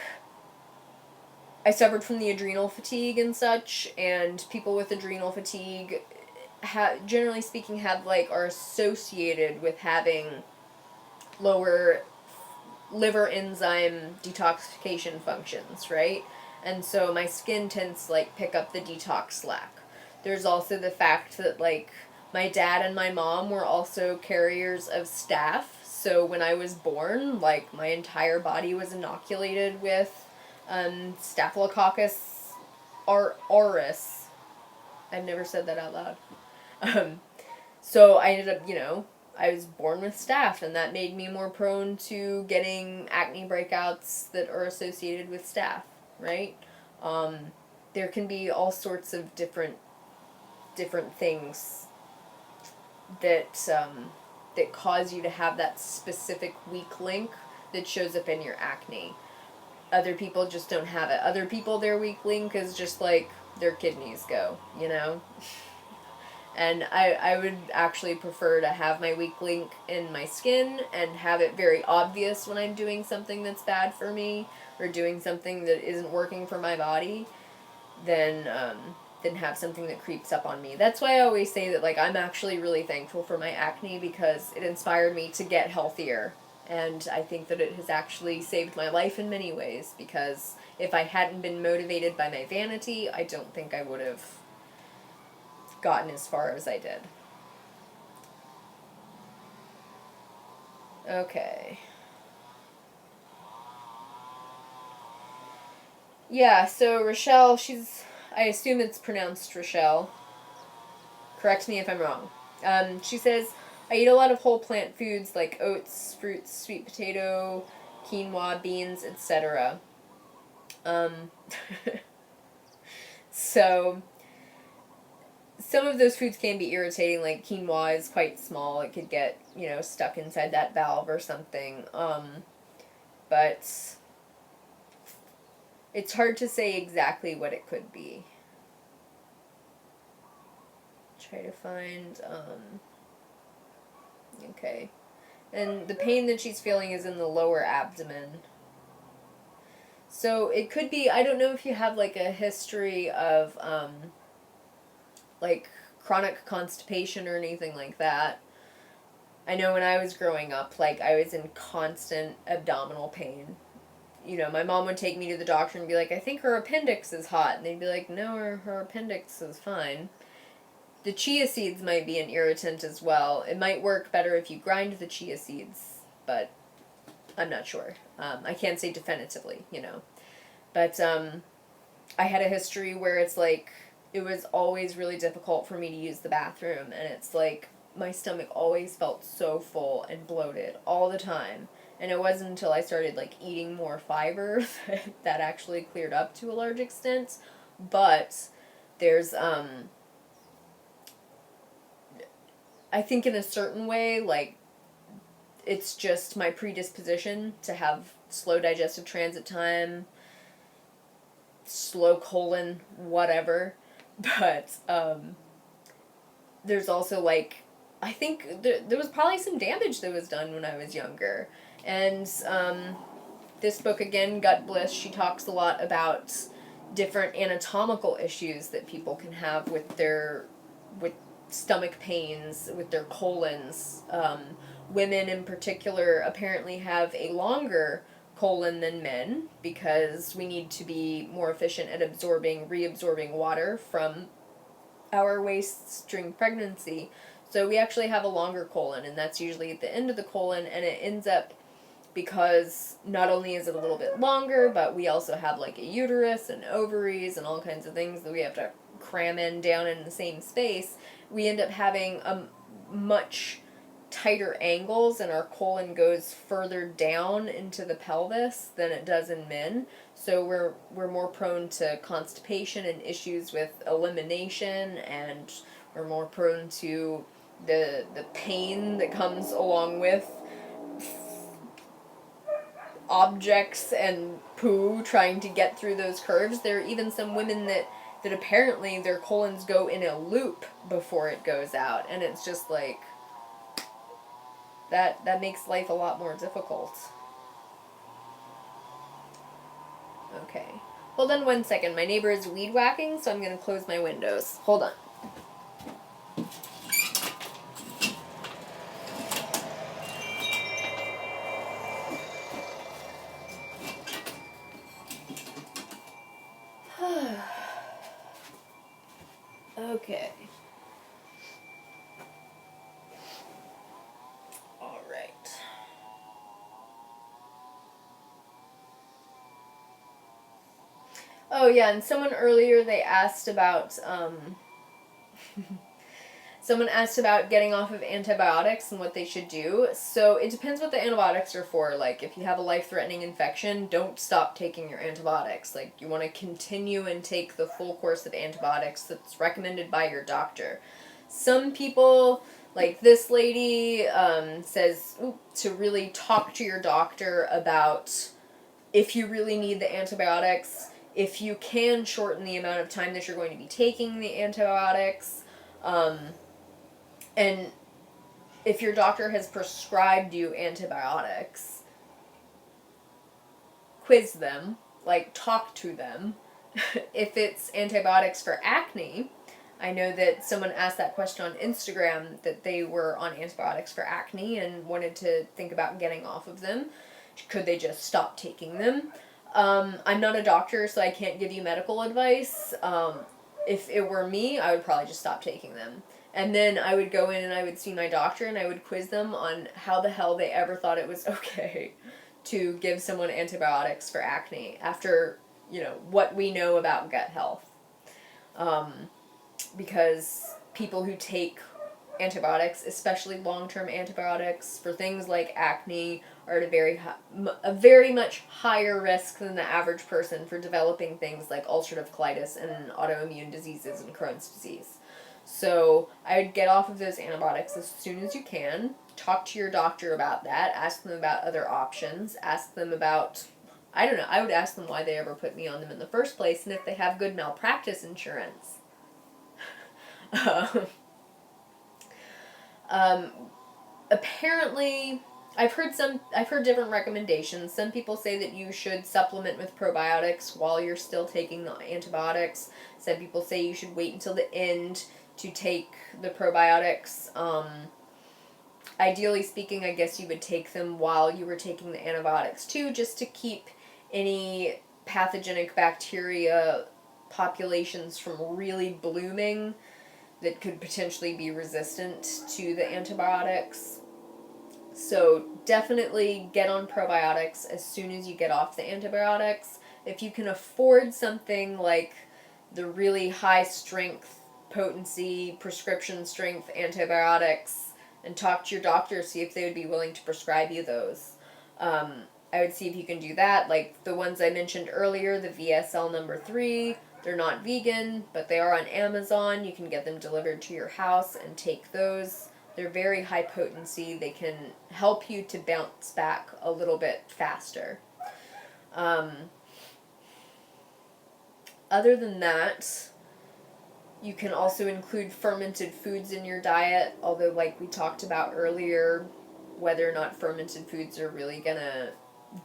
I suffered from the adrenal fatigue and such, and people with adrenal fatigue generally speaking are associated with having lower liver enzyme detoxification functions, right? And so my skin tends to pick up the detox slack. There's also the fact that my dad and my mom were also carriers of staph, so when I was born, my entire body was inoculated with Staphylococcus aureus. I've never said that out loud. So I ended up, I was born with staph, and that made me more prone to getting acne breakouts that are associated with staph, right? There can be all sorts of different things that that cause you to have that specific weak link that shows up in your acne. Other people just don't have it. Other people, their weak link is just their kidneys go, And I would actually prefer to have my weak link in my skin and have it very obvious when I'm doing something that's bad for me or doing something that isn't working for my body than have something that creeps up on me. That's why I always say that I'm actually really thankful for my acne, because it inspired me to get healthier. And I think that it has actually saved my life in many ways, because if I hadn't been motivated by my vanity, I don't think I would have gotten as far as I did. Okay. Yeah, so Rochelle, I assume it's pronounced Rochelle. Correct me if I'm wrong. She says, I eat a lot of whole plant foods like oats, fruits, sweet potato, quinoa, beans, etc. Um, so, some of those foods can be irritating, like quinoa is quite small. It could get, stuck inside that valve or something. But it's hard to say exactly what it could be. Try to find, okay. And the pain that she's feeling is in the lower abdomen. So it could be, I don't know if you have like a history of, like chronic constipation or anything like that. I know when I was growing up, like I was in constant abdominal pain. My mom would take me to the doctor and be like, I think her appendix is hot. And they'd be like, no, her appendix is fine. The chia seeds might be an irritant as well. It might work better if you grind the chia seeds, but I'm not sure. I can't say definitively. But I had a history where it's like, it was always really difficult for me to use the bathroom, and it's like, my stomach always felt so full and bloated all the time. And it wasn't until I started like eating more fiber that actually cleared up to a large extent. But there's I think in a certain way, like, it's just my predisposition to have slow digestive transit time, slow colon, whatever. But there's also like, I think there was probably some damage that was done when I was younger. And this book again, Gut Bliss, she talks a lot about different anatomical issues that people can have with stomach pains, with their colons. Women in particular apparently have a longer colon than men because we need to be more efficient at reabsorbing water from our wastes during pregnancy. So we actually have a longer colon, and that's usually at the end of the colon, and it ends up, because not only is it a little bit longer, but we also have like a uterus and ovaries and all kinds of things that we have to cram down in the same space. We end up having a much tighter angles, and our colon goes further down into the pelvis than it does in men. So we're more prone to constipation and issues with elimination, and we're more prone to the pain that comes along with objects and poo trying to get through those curves. There are even some women that apparently their colons go in a loop before it goes out, and it's just like, that makes life a lot more difficult. Okay. Hold on 1 second. My neighbor is weed whacking, so I'm going to close my windows. Hold on. Okay. All right. Oh yeah, and someone earlier, they asked about someone asked about getting off of antibiotics and what they should do. So it depends what the antibiotics are for. Like, if you have a life-threatening infection, don't stop taking your antibiotics. Like, you want to continue and take the full course of antibiotics that's recommended by your doctor. Some people, like this lady, says to really talk to your doctor about if you really need the antibiotics, if you can shorten the amount of time that you're going to be taking the antibiotics, and if your doctor has prescribed you antibiotics, quiz them, like talk to them. If it's antibiotics for acne, I know that someone asked that question on Instagram, that they were on antibiotics for acne and wanted to think about getting off of them. Could they just stop taking them? I'm not a doctor, so I can't give you medical advice. If it were me, I would probably just stop taking them. And then I would go in and I would see my doctor and I would quiz them on how the hell they ever thought it was okay to give someone antibiotics for acne after, what we know about gut health. Because people who take antibiotics, especially long-term antibiotics for things like acne, are at a very much higher risk than the average person for developing things like ulcerative colitis and autoimmune diseases and Crohn's disease. So I would get off of those antibiotics as soon as you can. Talk to your doctor about that. Ask them about other options. Ask them about, I don't know, I would ask them why they ever put me on them in the first place and if they have good malpractice insurance. Apparently, I've heard different recommendations. Some people say that you should supplement with probiotics while you're still taking the antibiotics. Some people say you should wait until the end to take the probiotics. Ideally speaking, I guess you would take them while you were taking the antibiotics too, just to keep any pathogenic bacteria populations from really blooming that could potentially be resistant to the antibiotics. So definitely get on probiotics as soon as you get off the antibiotics. If you can afford something like the really high strength, potency, prescription strength antibiotics, and talk to your doctor, see if they would be willing to prescribe you those. I would see if you can do that. Like the ones I mentioned earlier, the VSL number 3, they're not vegan, but they are on Amazon. You can get them delivered to your house and take those. They're very high potency. They can help you to bounce back a little bit faster. Other than that, you can also include fermented foods in your diet, although like we talked about earlier, whether or not fermented foods are really gonna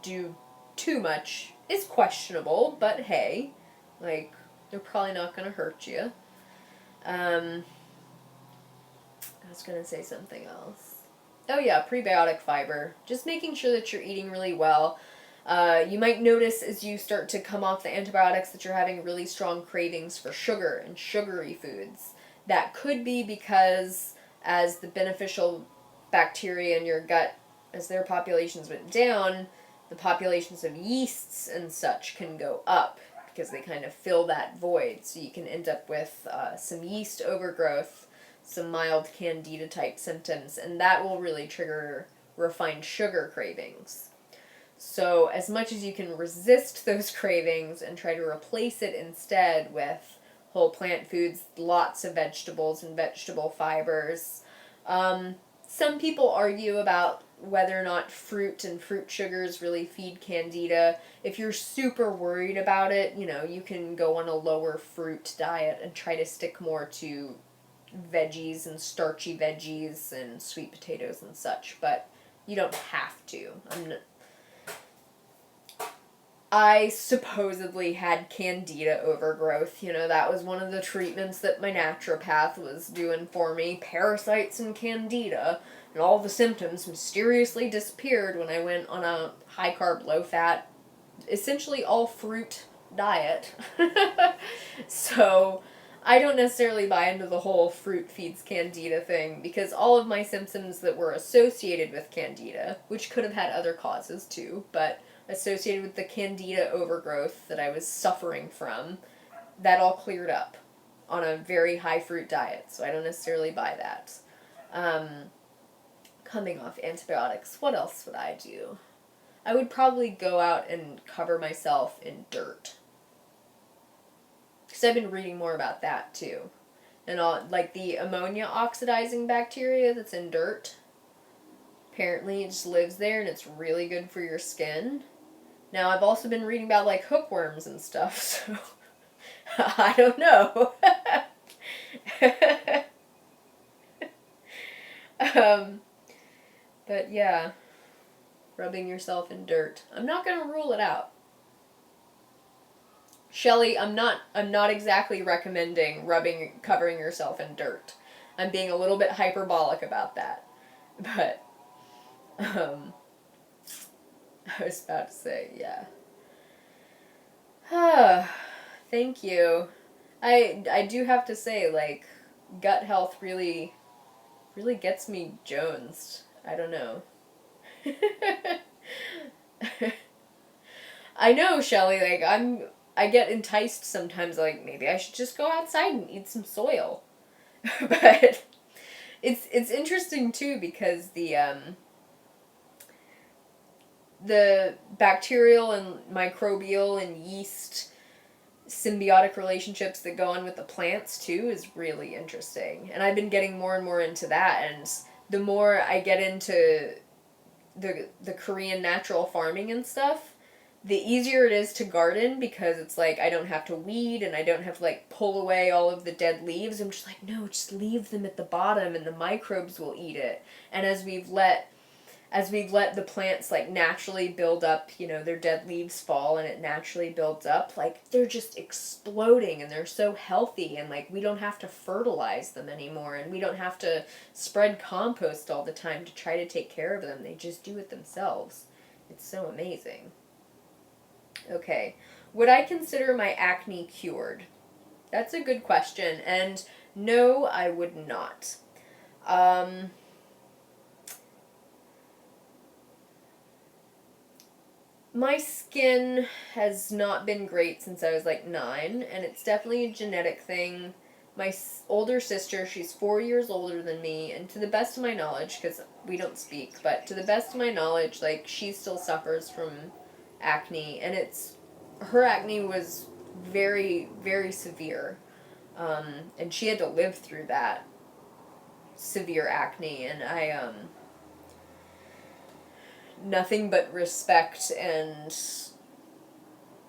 do too much is questionable, but hey, like, they're probably not gonna hurt you. I was gonna say something else. Oh yeah, prebiotic fiber. Just making sure that you're eating really well. You might notice as you start to come off the antibiotics that you're having really strong cravings for sugar and sugary foods. That could be because as the beneficial bacteria in your gut, as their populations went down, the populations of yeasts and such can go up because they kind of fill that void. So you can end up with some yeast overgrowth, some mild candida type symptoms, and that will really trigger refined sugar cravings. So as much as you can resist those cravings and try to replace it instead with whole plant foods, lots of vegetables and vegetable fibers. Some people argue about whether or not fruit and fruit sugars really feed candida. If you're super worried about it, you can go on a lower fruit diet and try to stick more to veggies and starchy veggies and sweet potatoes and such, but you don't have to. I supposedly had candida overgrowth. That was one of the treatments that my naturopath was doing for me. Parasites and candida. And all the symptoms mysteriously disappeared when I went on a high-carb, low-fat, essentially all-fruit diet. So I don't necessarily buy into the whole fruit feeds candida thing, because all of my symptoms that were associated with candida, which could have had other causes too, but associated with the candida overgrowth that I was suffering from, that all cleared up on a very high fruit diet, so I don't necessarily buy that. Coming off antibiotics, what else would I do? I would probably go out and cover myself in dirt. Because I've been reading more about that too. And all, like the ammonia oxidizing bacteria that's in dirt, apparently it just lives there and it's really good for your skin. Now, I've also been reading about, like, hookworms and stuff, so I don't know. But yeah, rubbing yourself in dirt. I'm not going to rule it out. Shelley, I'm not exactly recommending covering yourself in dirt. I'm being a little bit hyperbolic about that. But, I was about to say, yeah. Thank you. I do have to say, like, gut health really, really gets me jonesed. I don't know. I know, Shelly, like, I get enticed sometimes, like, maybe I should just go outside and eat some soil. But it's interesting, too, because the bacterial and microbial and yeast symbiotic relationships that go on with the plants too is really interesting. And I've been getting more and more into that, and the more I get into the Korean natural farming and stuff, the easier it is to garden because it's like I don't have to weed and I don't have to like pull away all of the dead leaves. I'm just like, no, just leave them at the bottom and the microbes will eat it. And as we've let the plants like naturally build up, their dead leaves fall and it naturally builds up, like they're just exploding and they're so healthy, and like we don't have to fertilize them anymore and we don't have to spread compost all the time to try to take care of them. They just do it themselves. It's so amazing. Okay. Would I consider my acne cured? That's a good question, and no, I would not. Um, My skin has not been great since I was like 9, and it's definitely a genetic thing. My older sister, she's 4 years older than me, and to the best of my knowledge, because we don't speak, but to the best of my knowledge, like, she still suffers from acne, and her acne was very, very severe. And she had to live through that severe acne, and nothing but respect and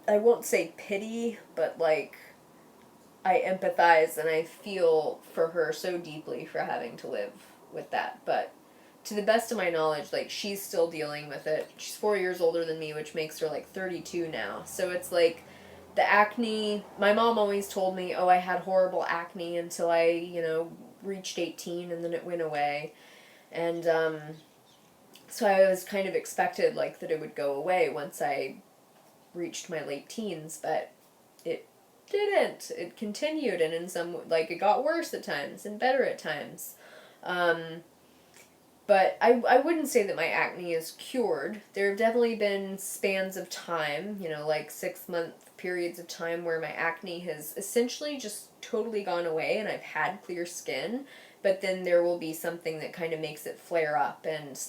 I won't say pity, but like I empathize and I feel for her so deeply for having to live with that. But to the best of my knowledge, like she's still dealing with it. She's 4 years older than me, which makes her like 32 now. So it's like the acne, my mom always told me, oh, I had horrible acne until I, reached 18 and then it went away. And so I was kind of expected like that it would go away once I reached my late teens, but it didn't. It continued, and in some like it got worse at times and better at times. Um, but I wouldn't say that my acne is cured. There have definitely been spans of time, like 6-month periods of time where my acne has essentially just totally gone away and I've had clear skin, but then there will be something that kind of makes it flare up. And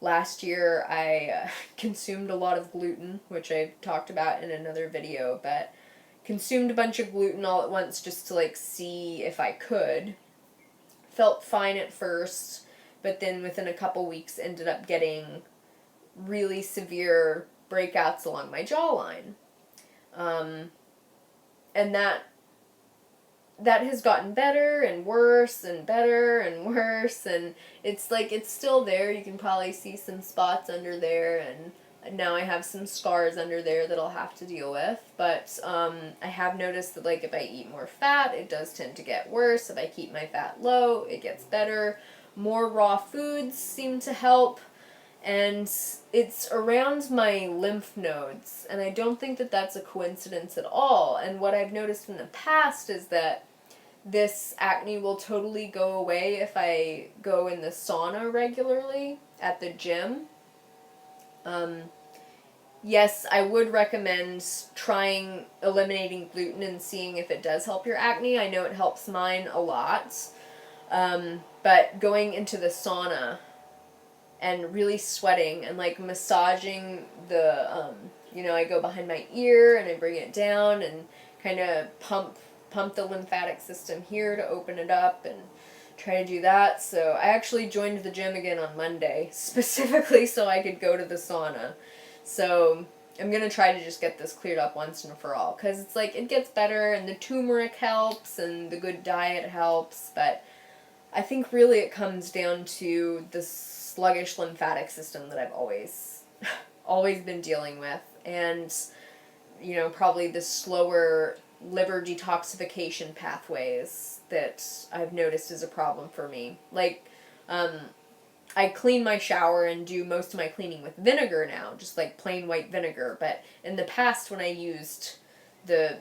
last year I consumed a lot of gluten, which I talked about in another video, but consumed a bunch of gluten all at once just to like see if I could. Felt fine at first, but then within a couple weeks ended up getting really severe breakouts along my jawline. And that has gotten better and worse and better and worse, and it's like it's still there. You can probably see some spots under there, and now I have some scars under there that I'll have to deal with. But I have noticed that like if I eat more fat, it does tend to get worse. If I keep my fat low, it gets better. More raw foods seem to help. And it's around my lymph nodes, and I don't think that that's a coincidence at all. And what I've noticed in the past is that this acne will totally go away if I go in the sauna regularly at the gym. Yes, I would recommend trying eliminating gluten and seeing if it does help your acne. I know it helps mine a lot. But going into the sauna and really sweating and like massaging I go behind my ear and I bring it down and kind of pump the lymphatic system here to open it up and try to do that. So I actually joined the gym again on Monday specifically so I could go to the sauna. So I'm going to try to just get this cleared up once and for all, because it's like it gets better and the turmeric helps and the good diet helps, but I think really it comes down to the sluggish lymphatic system that I've always been dealing with, and probably the slower liver detoxification pathways that I've noticed is a problem for me. Like I clean my shower and do most of my cleaning with vinegar now, just like plain white vinegar, but in the past when I used the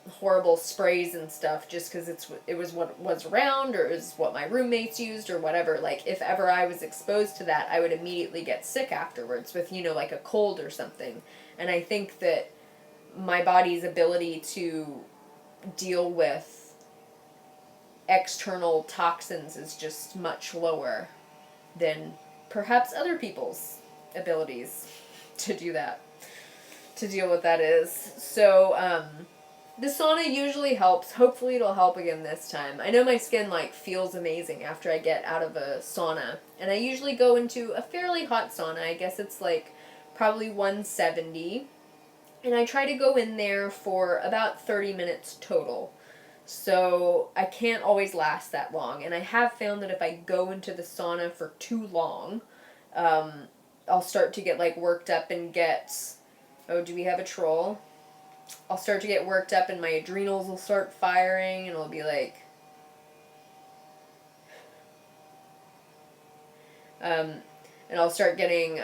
horrible sprays and stuff just because it was what was around, or it was what my roommates used, or whatever. Like, if ever I was exposed to that, I would immediately get sick afterwards with, like a cold or something. And I think that my body's ability to deal with external toxins is just much lower than perhaps other people's abilities to do that, to deal with that is. So, the sauna usually helps. Hopefully it'll help again this time. I know my skin, feels amazing after I get out of a sauna. And I usually go into a fairly hot sauna. I guess it's, probably 170. And I try to go in there for about 30 minutes total. So I can't always last that long. And I have found that if I go into the sauna for too long, I'll start to get, worked up and get... Oh, do we have a troll? I'll start to get worked up and my adrenals will start firing and it'll be and I'll start getting,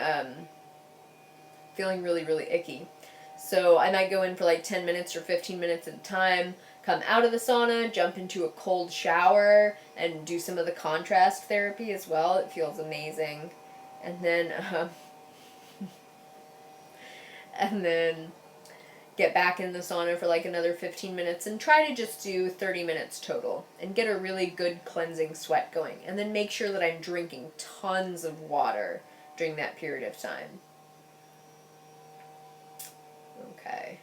feeling really, really icky. So I might go in for 10 minutes or 15 minutes at a time, come out of the sauna, jump into a cold shower, and do some of the contrast therapy as well. It feels amazing. And then, and then get back in the sauna for another 15 minutes and try to just do 30 minutes total and get a really good cleansing sweat going. And then make sure that I'm drinking tons of water during that period of time. Okay.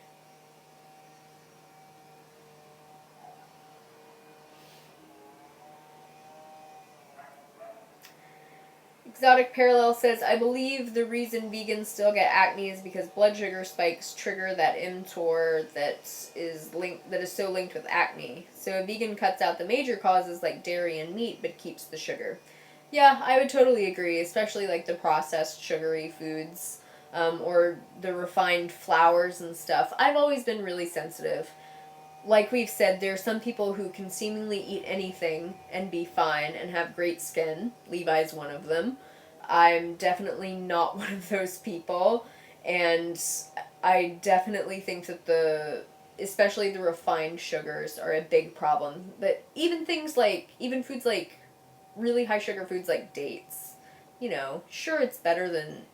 Exotic Parallel says, I believe the reason vegans still get acne is because blood sugar spikes trigger that mTOR that is so linked with acne. So a vegan cuts out the major causes like dairy and meat, but keeps the sugar. Yeah, I would totally agree, especially the processed sugary foods, or the refined flours and stuff. I've always been really sensitive. Like we've said, there are some people who can seemingly eat anything and be fine and have great skin. Levi's one of them. I'm definitely not one of those people, and I definitely think that especially the refined sugars are a big problem. But even even foods like really high sugar foods like dates, sure, it's better than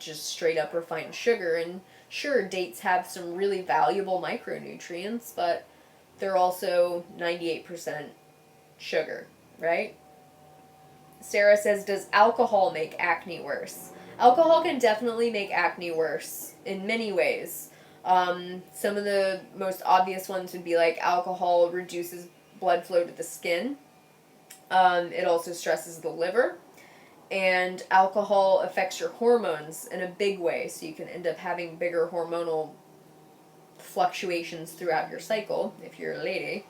just straight up refined sugar, and sure, dates have some really valuable micronutrients, but they're also 98% sugar, right? Sarah says, does alcohol make acne worse? Alcohol can definitely make acne worse in many ways. Some of the most obvious ones would be alcohol reduces blood flow to the skin. It also stresses the liver. And alcohol affects your hormones in a big way, so you can end up having bigger hormonal fluctuations throughout your cycle, if you're a lady.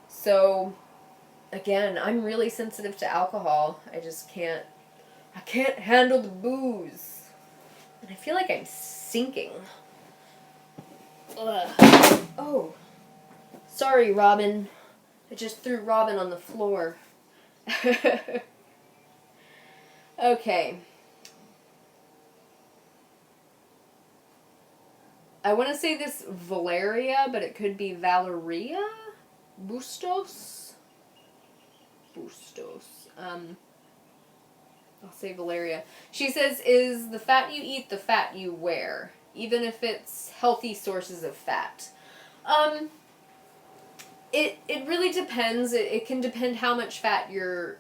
So, again, I'm really sensitive to alcohol. I can't handle the booze. And I feel like I'm sinking. Ugh. Oh. Sorry, Robin. I just threw Robin on the floor. Okay. I want to say this Valeria, but it could be Valeria? Bustos? I'll say Valeria. She says, is the fat you eat the fat you wear, even if it's healthy sources of fat? It really depends. It can depend how much fat you're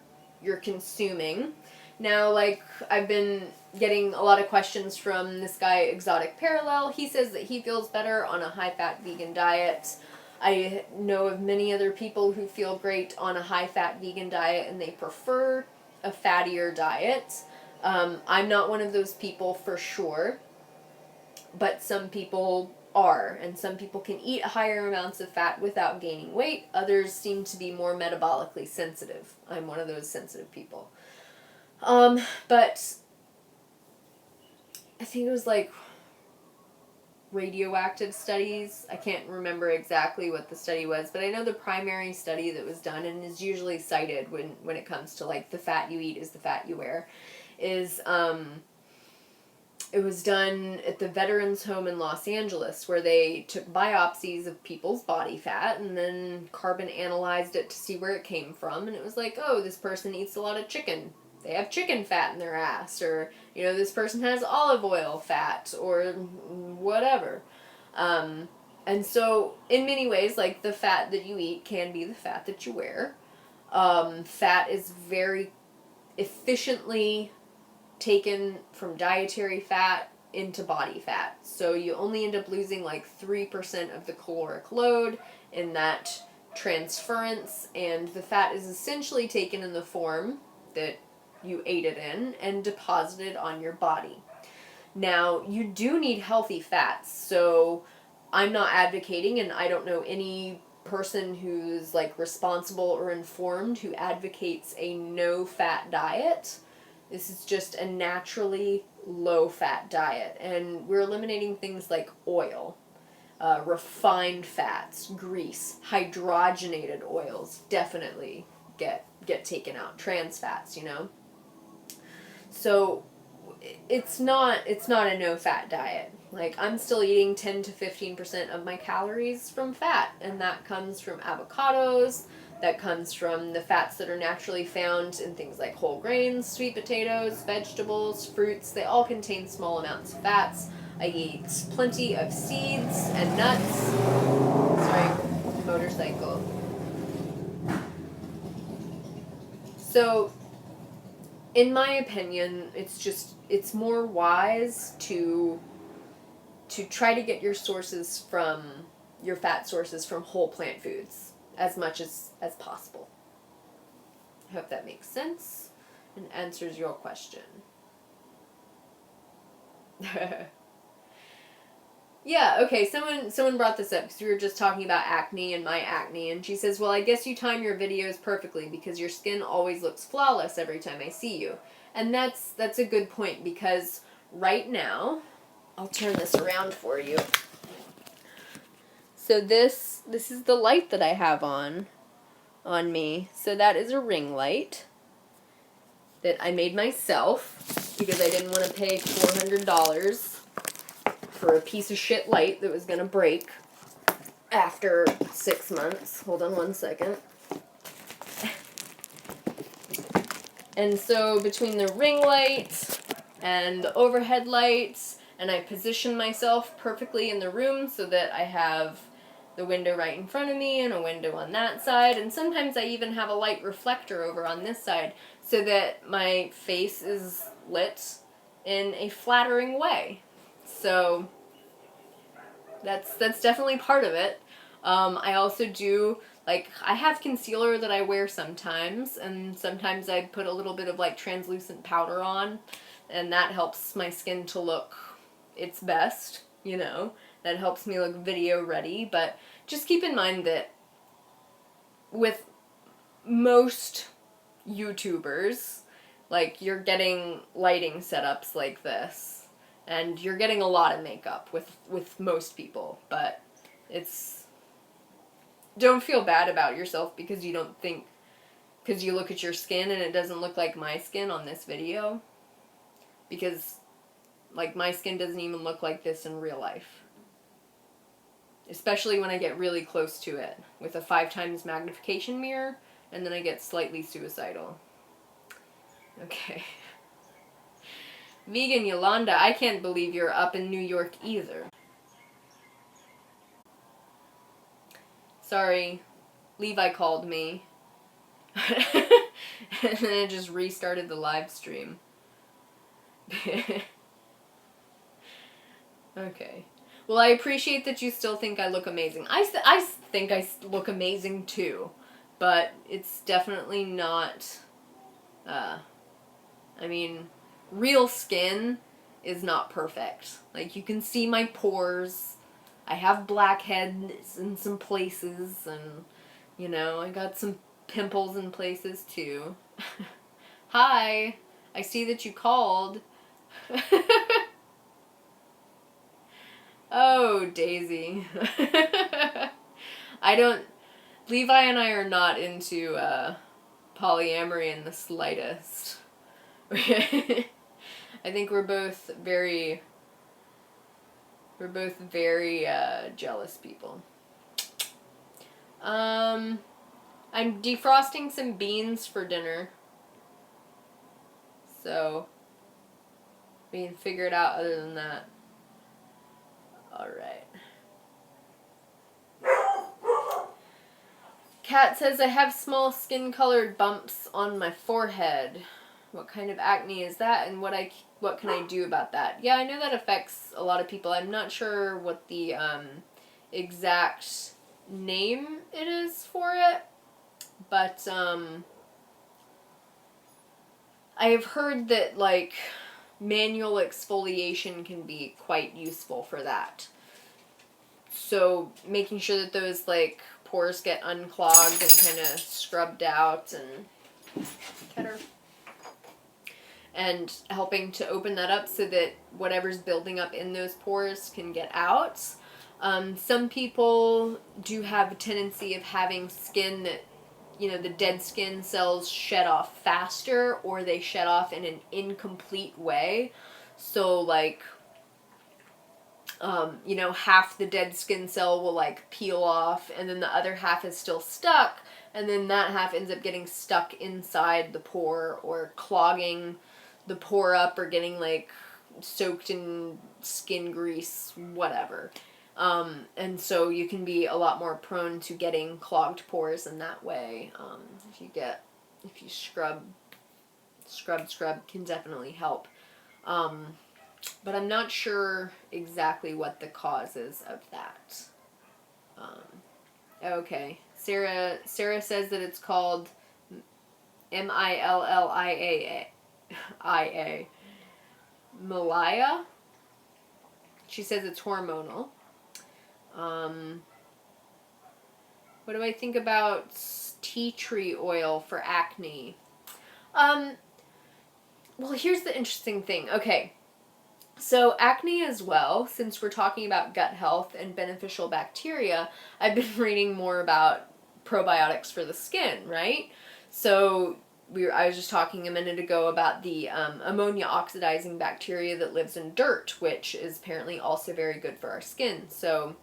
consuming. Now, I've been getting a lot of questions from this guy, Exotic Parallel. He says that he feels better on a high-fat vegan diet. I know of many other people who feel great on a high-fat vegan diet, and they prefer a fattier diet. I'm not one of those people for sure, but some people are, and some people can eat higher amounts of fat without gaining weight. Others seem to be more metabolically sensitive. I'm one of those sensitive people. But I think it was radioactive studies. I can't remember exactly what the study was, but I know the primary study that was done, and is usually cited when it comes to the fat you eat is the fat you wear, is It was done at the Veterans Home in Los Angeles, where they took biopsies of people's body fat and then carbon analyzed it to see where it came from. And it was like, oh, this person eats a lot of chicken. They have chicken fat in their ass. Or, you know, this person has olive oil fat or whatever. And so, in many ways, like, the fat that you eat can be the fat that you wear. Fat is very efficiently taken from dietary fat into body fat. So you only end up losing like 3% of the caloric load in that transference, and the fat is essentially taken in the form that you ate it in and deposited on your body. Now, you do need healthy fats, so I'm not advocating, and I don't know any person who's like responsible or informed who advocates a no-fat diet. This is just a naturally low-fat diet, and we're eliminating things like oil, refined fats, grease, hydrogenated oils definitely get taken out, trans fats, you know. So it's not a no-fat diet. Like, I'm still eating 10 to 15% of my calories from fat, and that comes from avocados. That comes from the fats that are naturally found in things like whole grains, sweet potatoes, vegetables, fruits. They all contain small amounts of fats. I eat plenty of seeds and nuts. Sorry, motorcycle. So, in my opinion, it's more wise to try to get your fat sources from whole plant foods as much as possible. I hope that makes sense and answers your question. Yeah, okay, someone brought this up because we were just talking about acne and my acne, and she says, well, I guess you time your videos perfectly because your skin always looks flawless every time I see you. And that's a good point, because right now, I'll turn this around for you. So this is the light that I have on me. So that is a ring light that I made myself because I didn't want to pay $400 for a piece of shit light that was going to break after 6 months. Hold on one second. And so between the ring light and the overhead lights, and I position myself perfectly in the room so that I have the window right in front of me and a window on that side, and sometimes I even have a light reflector over on this side so that my face is lit in a flattering way. So that's definitely part of it. I also do, like, I have concealer that I wear sometimes, and sometimes I put a little bit of like translucent powder on, and that helps my skin to look its best, you know. That helps me look video ready, but just keep in mind that with most YouTubers, like, you're getting lighting setups like this, and you're getting a lot of makeup with most people, but don't feel bad about yourself because you look at your skin and it doesn't look like my skin on this video, because, like, my skin doesn't even look like this in real life. Especially when I get really close to it with a 5 times magnification mirror, and then I get slightly suicidal. Okay. Vegan Yolanda, I can't believe you're up in New York either. Sorry, Levi called me. And then it just restarted the live stream. Okay. Well, I appreciate that you still think I look amazing. I think I look amazing too, but it's definitely not, I mean, real skin is not perfect. Like, you can see my pores. I have blackheads in some places, and, you know, I got some pimples in places too. Hi, I see that you called. Oh, Daisy. Levi and I are not into polyamory in the slightest. I think we're both very jealous people. I'm defrosting some beans for dinner. So, we can figure it out other than that. Alright. Kat says, I have small skin-colored bumps on my forehead. What kind of acne is that, and what can I do about that? Yeah, I know that affects a lot of people. I'm not sure what the exact name it is for it, but I have heard that, like, manual exfoliation can be quite useful for that. So making sure that those, like, pores get unclogged and kind of scrubbed out and helping to open that up so that whatever's building up in those pores can get out. Some people do have a tendency of having skin that, you know, the dead skin cells shed off faster, or they shed off in an incomplete way. So, like, you know, half the dead skin cell will, like, peel off, and then the other half is still stuck, and then that half ends up getting stuck inside the pore, or clogging the pore up, or getting, like, soaked in skin grease, whatever. And so you can be a lot more prone to getting clogged pores in that way. If you scrub can definitely help. But I'm not sure exactly what the cause is of that. Okay. Sarah says that it's called Millia. Malaya. She says it's hormonal. What do I think about tea tree oil for acne? Well, here's the interesting thing. Okay. So acne as well, since we're talking about gut health and beneficial bacteria, I've been reading more about probiotics for the skin, right? So I was just talking a minute ago about the ammonia oxidizing bacteria that lives in dirt, which is apparently also very good for our skin. So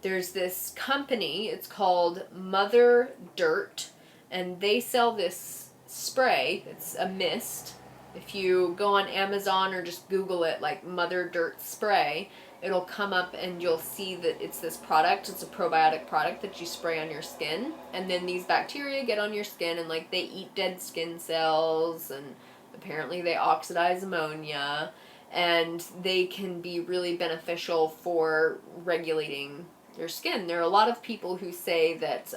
there's this company, it's called Mother Dirt, and they sell this spray. It's a mist. If you go on Amazon or just Google it, like Mother Dirt spray, it'll come up and you'll see that it's this product. It's a probiotic product that you spray on your skin, and then these bacteria get on your skin and, like, they eat dead skin cells, and apparently they oxidize ammonia, and they can be really beneficial for regulating your skin. There are a lot of people who say that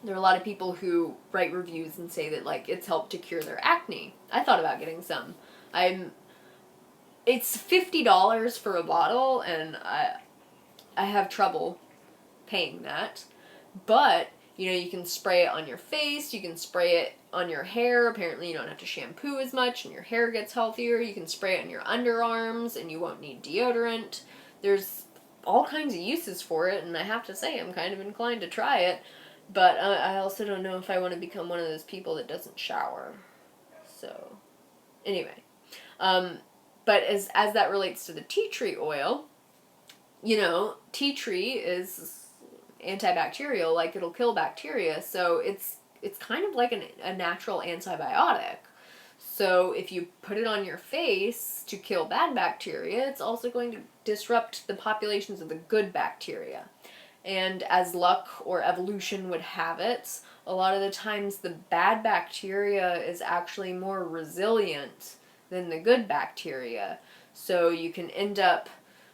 there are a lot of people who write reviews and say that, like, it's helped to cure their acne. I thought about getting some. It's $50 for a bottle, and I have trouble paying that. But, you know, you can spray it on your face, you can spray it on your hair. Apparently you don't have to shampoo as much and your hair gets healthier. You can spray it on your underarms and you won't need deodorant. There's all kinds of uses for it, and I have to say I'm kind of inclined to try it. But I also don't know if I want to become one of those people that doesn't shower. So, anyway. But as that relates to the tea tree oil, you know, tea tree is antibacterial, like it'll kill bacteria, so it's kind of like a natural antibiotic. So if you put it on your face to kill bad bacteria, it's also going to disrupt the populations of the good bacteria. And as luck or evolution would have it, a lot of the times the bad bacteria is actually more resilient than the good bacteria. So you can end up,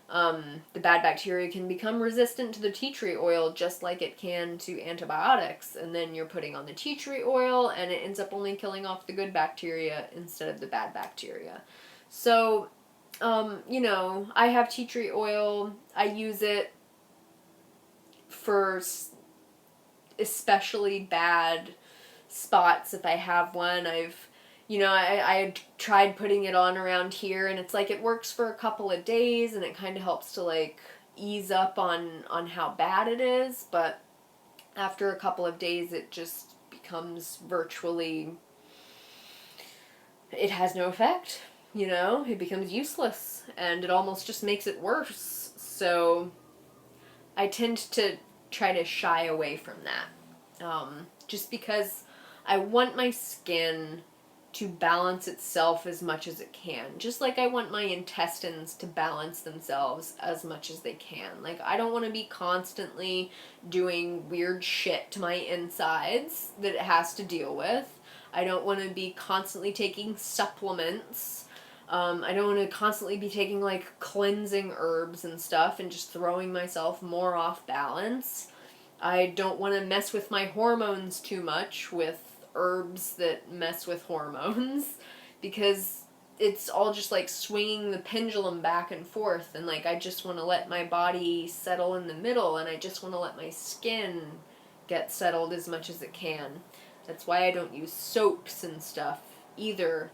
the bad bacteria can become resistant to the tea tree oil just like it can to antibiotics. And then you're putting on the tea tree oil and it ends up only killing off the good bacteria instead of the bad bacteria. So, you know, I have tea tree oil. I use it for especially bad spots if I have one. I tried putting it on around here, and it's like it works for a couple of days and it kind of helps to, like, ease up on how bad it is, but after a couple of days it just becomes it has no effect. you know, it becomes useless and it almost just makes it worse. So I tend to try to shy away from that. Just because I want my skin to balance itself as much as it can. Just like I want my intestines to balance themselves as much as they can. Like, I don't want to be constantly doing weird shit to my insides that it has to deal with. I don't want to be constantly taking supplements. I don't want to constantly be taking, like, cleansing herbs and stuff and just throwing myself more off balance. I don't want to mess with my hormones too much with herbs that mess with hormones because it's all just like swinging the pendulum back and forth, and like I just want to let my body settle in the middle, and I just want to let my skin get settled as much as it can. That's why I don't use soaps and stuff either,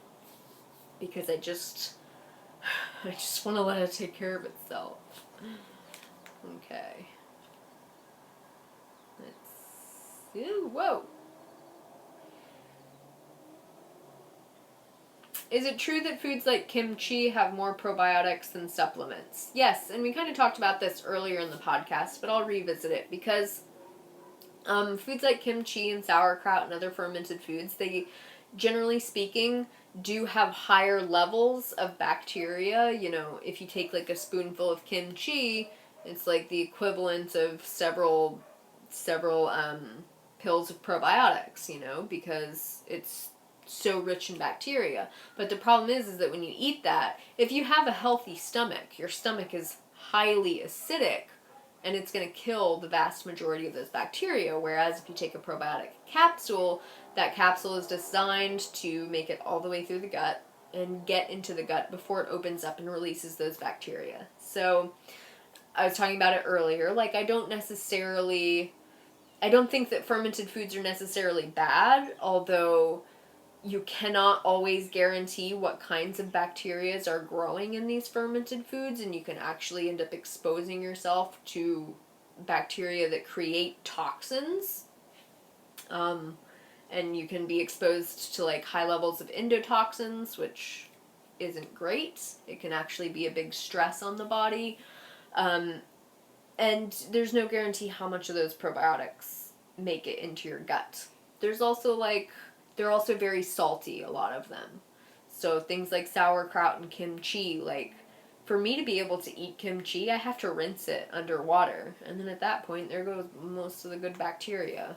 because I just want to let it take care of itself. Okay. Whoa. Is it true that foods like kimchi have more probiotics than supplements? Yes, and we kind of talked about this earlier in the podcast, but I'll revisit it because foods like kimchi and sauerkraut and other fermented foods, they, generally speaking, do have higher levels of bacteria. You know, if you take like a spoonful of kimchi, it's like the equivalent of several pills of probiotics, you know, because it's so rich in bacteria. But the problem is that when you eat that, if you have a healthy stomach, your stomach is highly acidic and it's going to kill the vast majority of those bacteria. Whereas if you take a probiotic capsule, that capsule is designed to make it all the way through the gut and get into the gut before it opens up and releases those bacteria. So I was talking about it earlier, like I don't think that fermented foods are necessarily bad, although you cannot always guarantee what kinds of bacteria are growing in these fermented foods, and you can actually end up exposing yourself to bacteria that create toxins. And you can be exposed to like high levels of endotoxins, which isn't great. It can actually be a big stress on the body. And there's no guarantee how much of those probiotics make it into your gut. There's also they're also very salty, a lot of them. So things like sauerkraut and kimchi, like, for me to be able to eat kimchi, I have to rinse it underwater. And then at that point, there goes most of the good bacteria.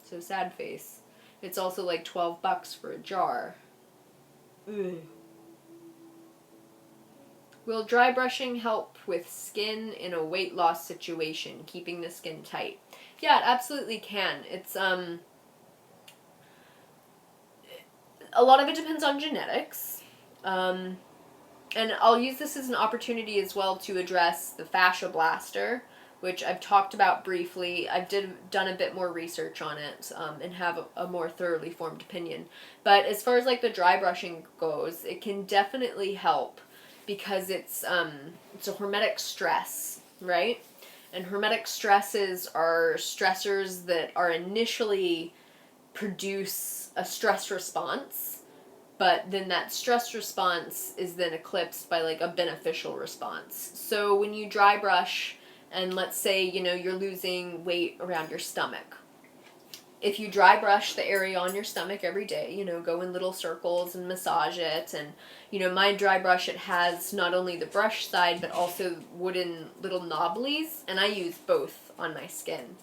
So sad face. It's also like $12 for a jar. Ugh. Will dry brushing help with skin in a weight loss situation, keeping the skin tight? Yeah, it absolutely can. It's, a lot of it depends on genetics. And I'll use this as an opportunity as well to address the fascia blaster, which I've talked about briefly. I've done a bit more research on it and have a more thoroughly formed opinion. But as far as like the dry brushing goes, it can definitely help because it's a hormetic stress, right? And hormetic stresses are stressors that are initially produce a stress response, but then that stress response is then eclipsed by like a beneficial response. So when you dry brush, and let's say, you know, you're losing weight around your stomach, if you dry brush the area on your stomach every day, you know, go in little circles and massage it, and, you know, my dry brush, it has not only the brush side, but also wooden little knobblies, and I use both on my skin,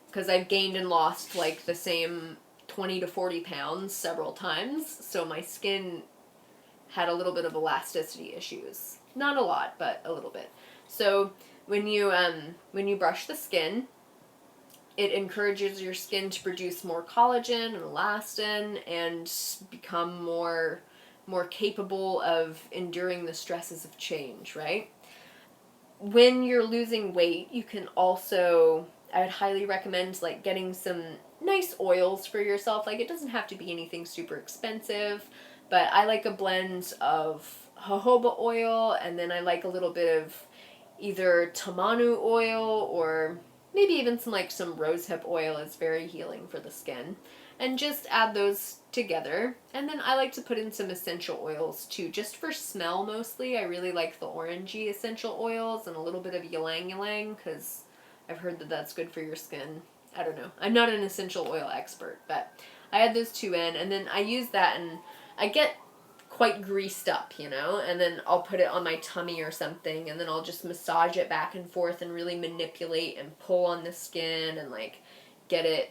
because I've gained and lost, like, the same 20 to 40 pounds several times, so my skin had a little bit of elasticity issues. Not a lot, but a little bit. So when you brush the skin, it encourages your skin to produce more collagen and elastin and become more capable of enduring the stresses of change, right? When you're losing weight, you can also, I would highly recommend like getting some nice oils for yourself. Like, it doesn't have to be anything super expensive, but I like a blend of jojoba oil, and then I like a little bit of either tamanu oil, or maybe even some rosehip oil is very healing for the skin. and just add those together. And then I like to put in some essential oils too, just for smell mostly. I really like the orangey essential oils and a little bit of ylang ylang because I've heard that that's good for your skin. I don't know. I'm not an essential oil expert, but I add those two in, and then I use that, and I get quite greased up, you know, and then I'll put it on my tummy or something, and then I'll just massage it back and forth and really manipulate and pull on the skin and like get it.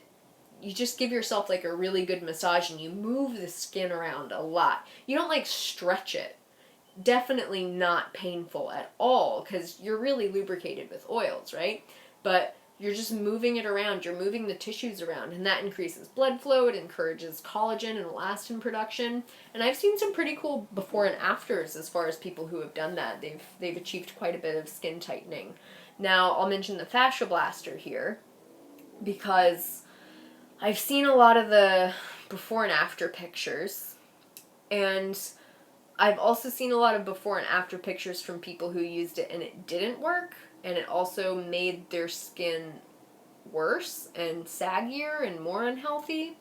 You just give yourself like a really good massage, and you move the skin around a lot. You don't like stretch it. Definitely not painful at all because you're really lubricated with oils, right? But you're just moving it around, you're moving the tissues around, and that increases blood flow, it encourages collagen and elastin production. And I've seen some pretty cool before and afters as far as people who have done that. They've achieved quite a bit of skin tightening. Now, I'll mention the fascia blaster here because I've seen a lot of the before and after pictures, and I've also seen a lot of before and after pictures from people who used it and it didn't work. And it also made their skin worse and saggier and more unhealthy.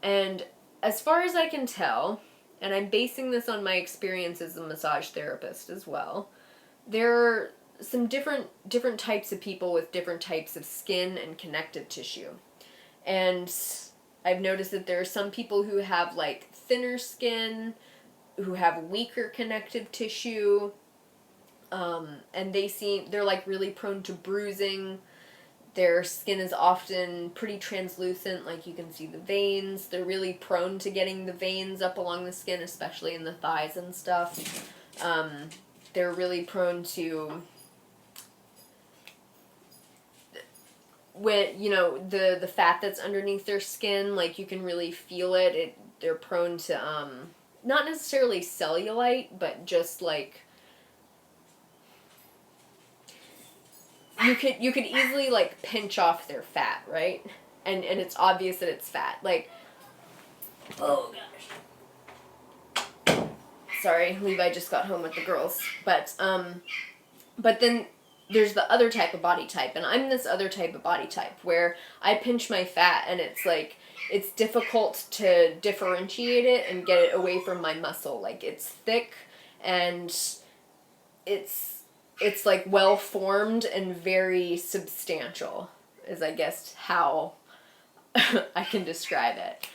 And as far as I can tell, and I'm basing this on my experience as a massage therapist as well, there are some different types of people with different types of skin and connective tissue. And I've noticed that there are some people who have like thinner skin, who have weaker connective tissue, and they're like really prone to bruising. Their skin is often pretty translucent, like you can see the veins. They're really prone to getting the veins up along the skin, especially in the thighs and stuff. They're really prone to, when, you know, the fat that's underneath their skin, like you can really feel it. They're prone to, not necessarily cellulite, but just like, you could easily like pinch off their fat, right? And it's obvious that it's fat. Like, oh gosh. Sorry, Levi just got home with the girls. But then there's the other type of body type, and I'm this other type of body type where I pinch my fat and it's like, it's difficult to differentiate it and get it away from my muscle. Like, it's thick and it's like well formed and very substantial, is I guess how I can describe it.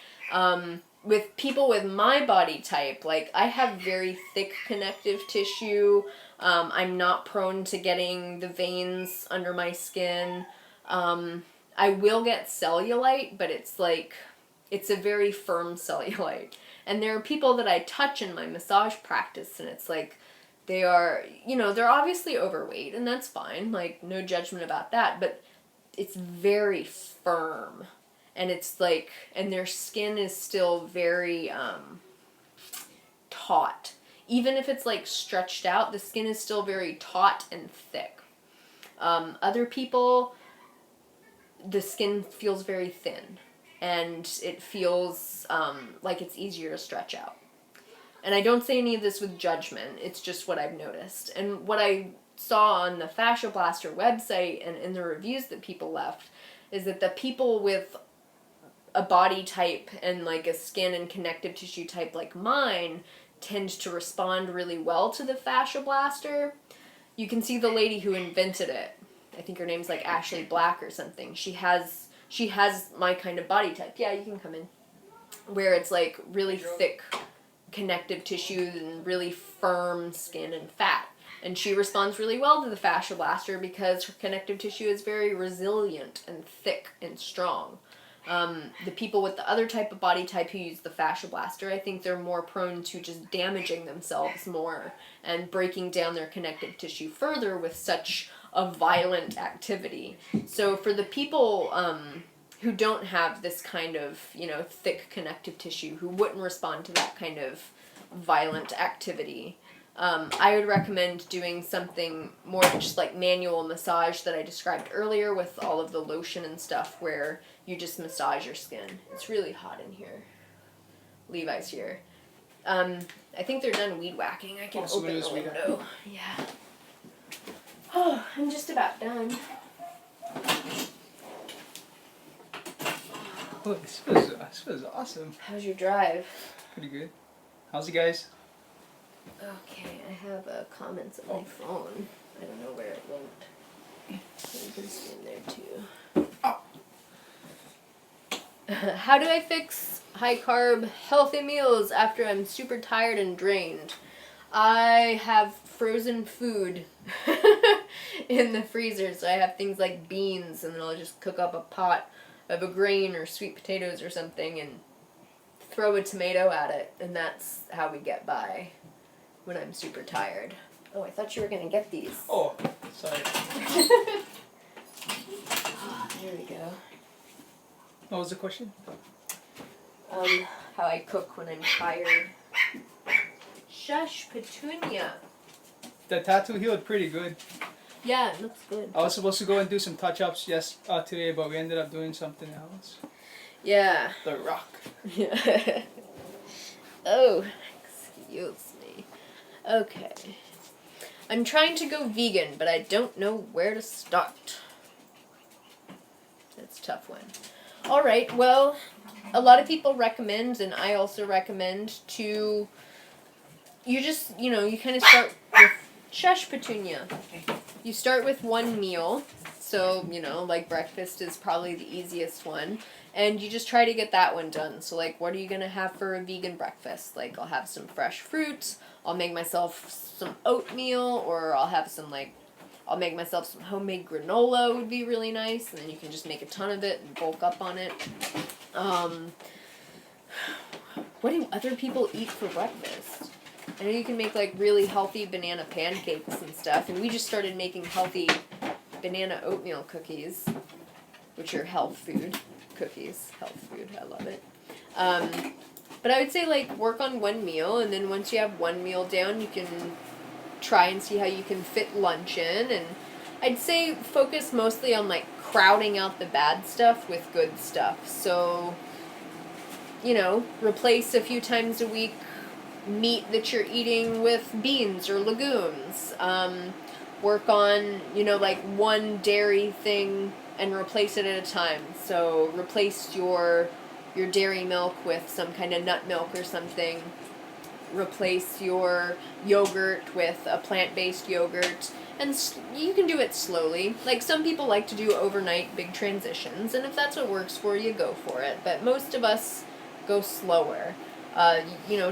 With people with my body type, like I have very thick connective tissue. I'm not prone to getting the veins under my skin. I will get cellulite, but it's a very firm cellulite. And there are people that I touch in my massage practice, and it's like, they are, you know, they're obviously overweight, and that's fine, like, no judgment about that, but it's very firm, and it's like, and their skin is still very, taut. Even if it's, like, stretched out, the skin is still very taut and thick. Other people, the skin feels very thin, and it feels, like it's easier to stretch out. And I don't say any of this with judgment, it's just what I've noticed. And what I saw on the Fascia Blaster website and in the reviews that people left is that the people with a body type and like a skin and connective tissue type like mine tend to respond really well to the Fascia Blaster. You can see the lady who invented it. I think her name's like Ashley Black or something. She has my kind of body type. Yeah, you can come in. Where it's like really thick connective tissue and really firm skin and fat. And she responds really well to the Fascia Blaster because her connective tissue is very resilient and thick and strong. The people with the other type of body type who use the Fascia Blaster, I think they're more prone to just damaging themselves more and breaking down their connective tissue further with such a violent activity. So for the people who don't have this kind of, you know, thick connective tissue, who wouldn't respond to that kind of violent activity, I would recommend doing something more just like manual massage that I described earlier with all of the lotion and stuff where you just massage your skin. It's really hot in here. Levi's here. I think they're done weed whacking. I can open the window. Yeah. Oh, I'm just about done. Oh, this was awesome. How's your drive? Pretty good. How's it, guys? Okay, I have comments on my phone. I don't know where it went. So you can see in there too. Oh. How do I fix high carb healthy meals after I'm super tired and drained? I have frozen food in the freezer, so I have things like beans, and then I'll just cook up a pot of a grain or sweet potatoes or something and throw a tomato at it, and that's how we get by when I'm super tired. Oh, I thought you were gonna get these. Oh, sorry. There we go. What was the question? How I cook when I'm tired. Shush, Petunia. The tattoo healed pretty good. Yeah, it looks good. I was supposed to go and do some touch-ups today, but we ended up doing something else. Yeah. The Rock. Yeah. Oh, excuse me. Okay. I'm trying to go vegan, but I don't know where to start. That's a tough one. Alright, well, a lot of people recommend, and I also recommend, to... you kind of start with... Shush, Petunia. You start with one meal, so, like breakfast is probably the easiest one, and you just try to get that one done. So, like, what are you going to have for a vegan breakfast? Like, I'll have some fresh fruit, I'll make myself some oatmeal, or I'll make myself some homemade granola would be really nice, and then you can just make a ton of it and bulk up on it. What do other people eat for breakfast? I know you can make, like, really healthy banana pancakes and stuff, and we just started making healthy banana oatmeal cookies, which are health food cookies. Health food, I love it. But I would say, like, work on one meal, and then once you have one meal down, you can try and see how you can fit lunch in, and I'd say focus mostly on, like, crowding out the bad stuff with good stuff. So, replace a few times a week meat that you're eating with beans or legumes. Work on, like one dairy thing and replace it at a time. So replace your dairy milk with some kind of nut milk or something. Replace your yogurt with a plant-based yogurt. And you can do it slowly. Like, some people like to do overnight big transitions, and if that's what works for you, go for it. But most of us go slower.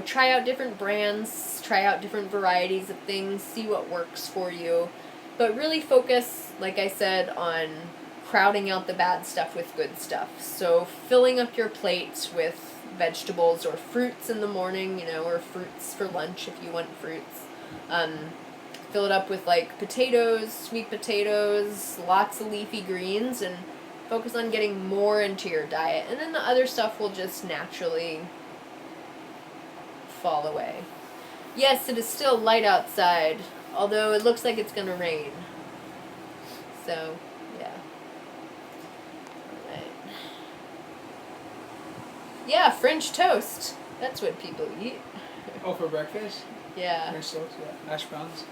Try out different brands, try out different varieties of things, see what works for you. But really focus, like I said, on crowding out the bad stuff with good stuff. So filling up your plate with vegetables or fruits in the morning, or fruits for lunch if you want fruits. Fill it up with, like, potatoes, sweet potatoes, lots of leafy greens, and focus on getting more into your diet. And then the other stuff will just naturally fall away. Yes, it is still light outside, although it looks like it's going to rain. So, yeah. Alright. Yeah, French toast. That's what people eat. Oh, for breakfast? Yeah. French toast, yeah. Hash browns.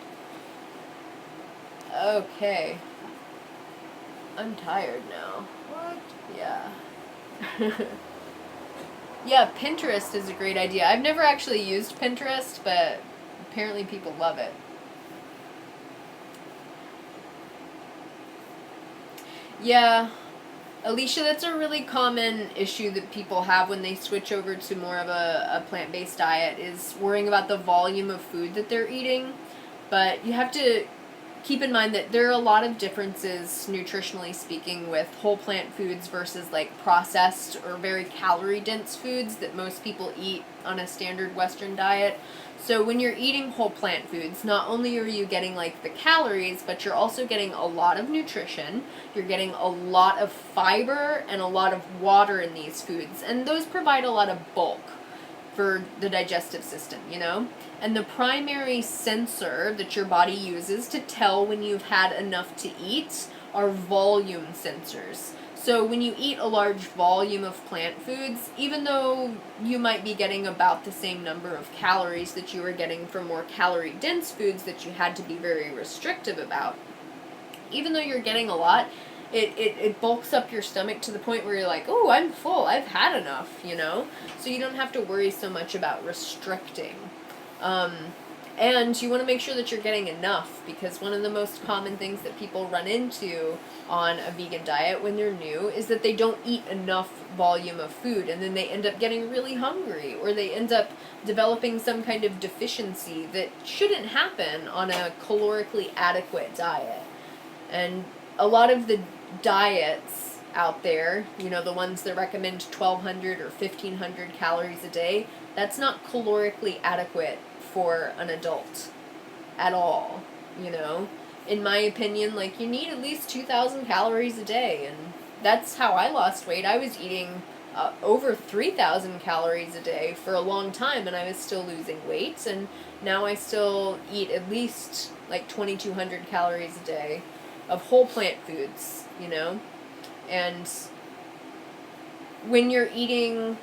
Okay. I'm tired now. What? Yeah. Yeah, Pinterest is a great idea. I've never actually used Pinterest, but apparently people love it. Yeah. Alicia, that's a really common issue that people have when they switch over to more of a plant-based diet, is worrying about the volume of food that they're eating. But you have to keep in mind that there are a lot of differences, nutritionally speaking, with whole plant foods versus, like, processed or very calorie-dense foods that most people eat on a standard Western diet. So when you're eating whole plant foods, not only are you getting, like, the calories, but you're also getting a lot of nutrition. You're getting a lot of fiber and a lot of water in these foods. And those provide a lot of bulk for the digestive system, And the primary sensor that your body uses to tell when you've had enough to eat are volume sensors. So when you eat a large volume of plant foods, even though you might be getting about the same number of calories that you were getting from more calorie-dense foods that you had to be very restrictive about, even though you're getting a lot, it bulks up your stomach to the point where you're like, oh, I'm full, I've had enough, you know? So you don't have to worry so much about restricting. And you want to make sure that you're getting enough, because one of the most common things that people run into on a vegan diet when they're new is that they don't eat enough volume of food, and then they end up getting really hungry, or they end up developing some kind of deficiency that shouldn't happen on a calorically adequate diet. And a lot of the diets out there, you know, the ones that recommend 1,200 or 1,500 calories a day, that's not calorically adequate for an adult at all, you know? In my opinion, like, you need at least 2,000 calories a day, and that's how I lost weight. I was eating over 3,000 calories a day for a long time, and I was still losing weight, and now I still eat at least, like, 2,200 calories a day of whole plant foods, you know? And when you're eating,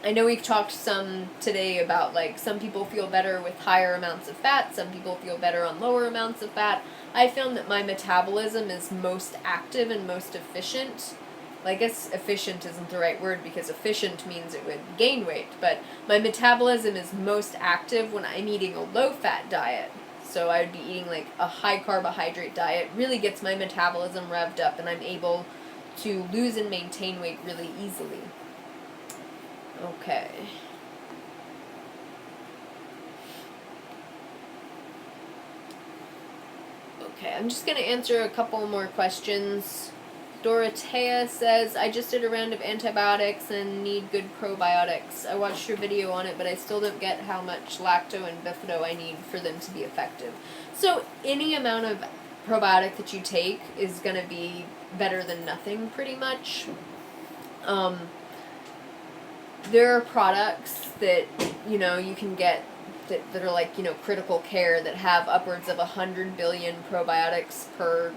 I know we've talked some today about, like, some people feel better with higher amounts of fat, some people feel better on lower amounts of fat. I found that my metabolism is most active and most efficient. Well, I guess efficient isn't the right word, because efficient means it would gain weight, but my metabolism is most active when I'm eating a low-fat diet. So I would be eating, like, a high-carbohydrate diet. Really gets my metabolism revved up, and I'm able to lose and maintain weight really easily. Okay. Okay, I'm just going to answer a couple more questions. Dorothea says, I just did a round of antibiotics and need good probiotics. I watched your video on it, but I still don't get how much lacto and bifido I need for them to be effective. So any amount of probiotic that you take is going to be better than nothing, pretty much. There are products that, you know, you can get that are like, you know, critical care, that have upwards of 100 billion probiotics per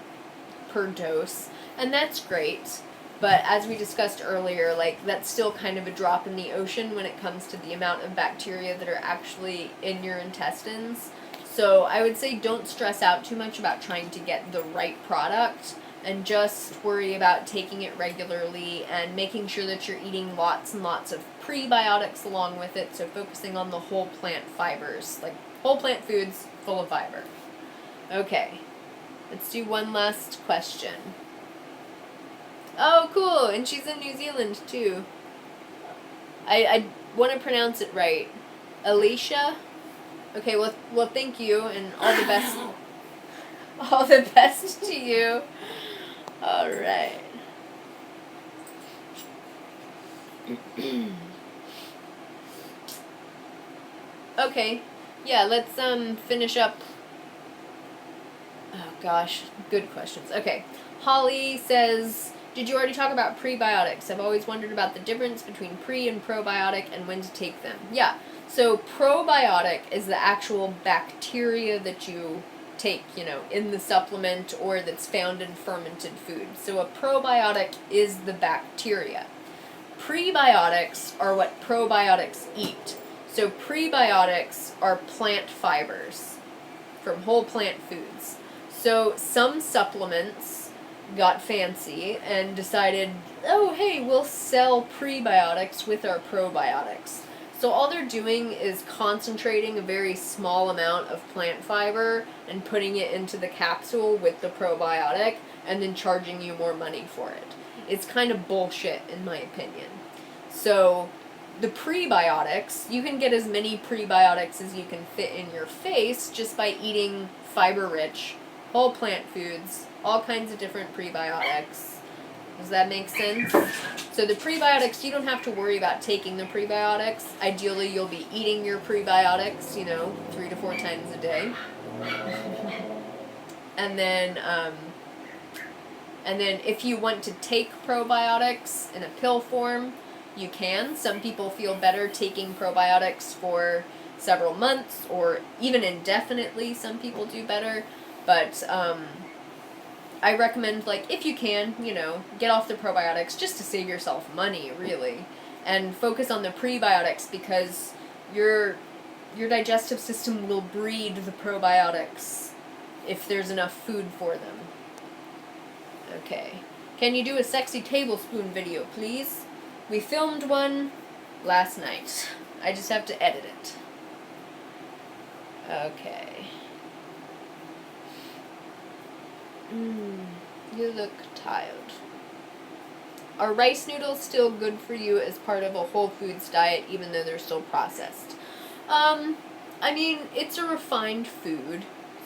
dose, and that's great. But as we discussed earlier, like, that's still kind of a drop in the ocean when it comes to the amount of bacteria that are actually in your intestines. So I would say don't stress out too much about trying to get the right product, and just worry about taking it regularly and making sure that you're eating lots and lots of prebiotics along with it, so focusing on the whole plant fibers, like whole plant foods full of fiber. Okay, let's do one last question. Oh, cool, and she's in New Zealand too. I want to pronounce it right. Alicia? Okay, well, thank you, and all the best. All the best to you. All right. Okay. Yeah, let's finish up. Oh gosh, good questions. Okay. Holly says, did you already talk about prebiotics? I've always wondered about the difference between pre and probiotic and when to take them. Yeah. So probiotic is the actual bacteria that you take, you know, in the supplement, or that's found in fermented food. So a probiotic is the bacteria. Prebiotics are what probiotics eat. So prebiotics are plant fibers from whole plant foods. So some supplements got fancy and decided, oh hey, we'll sell prebiotics with our probiotics. So all they're doing is concentrating a very small amount of plant fiber and putting it into the capsule with the probiotic, and then charging you more money for it. It's kind of bullshit, in my opinion. So the prebiotics, you can get as many prebiotics as you can fit in your face just by eating fiber-rich, whole plant foods, all kinds of different prebiotics. Does that make sense? So the prebiotics, you don't have to worry about taking the prebiotics. Ideally, you'll be eating your prebiotics, you know, 3 to 4 times a day. And then if you want to take probiotics in a pill form, you can. Some people feel better taking probiotics for several months, or even indefinitely. Some people do better. But I recommend, like, if you can, you know, get off the probiotics just to save yourself money, really, and focus on the prebiotics, because your digestive system will breed the probiotics if there's enough food for them. Okay. Can you do a sexy tablespoon video, please? We filmed one last night. I just have to edit it. Okay. You look tired. Are rice noodles still good for you as part of a whole foods diet, even though they're still processed? I mean, it's a refined food,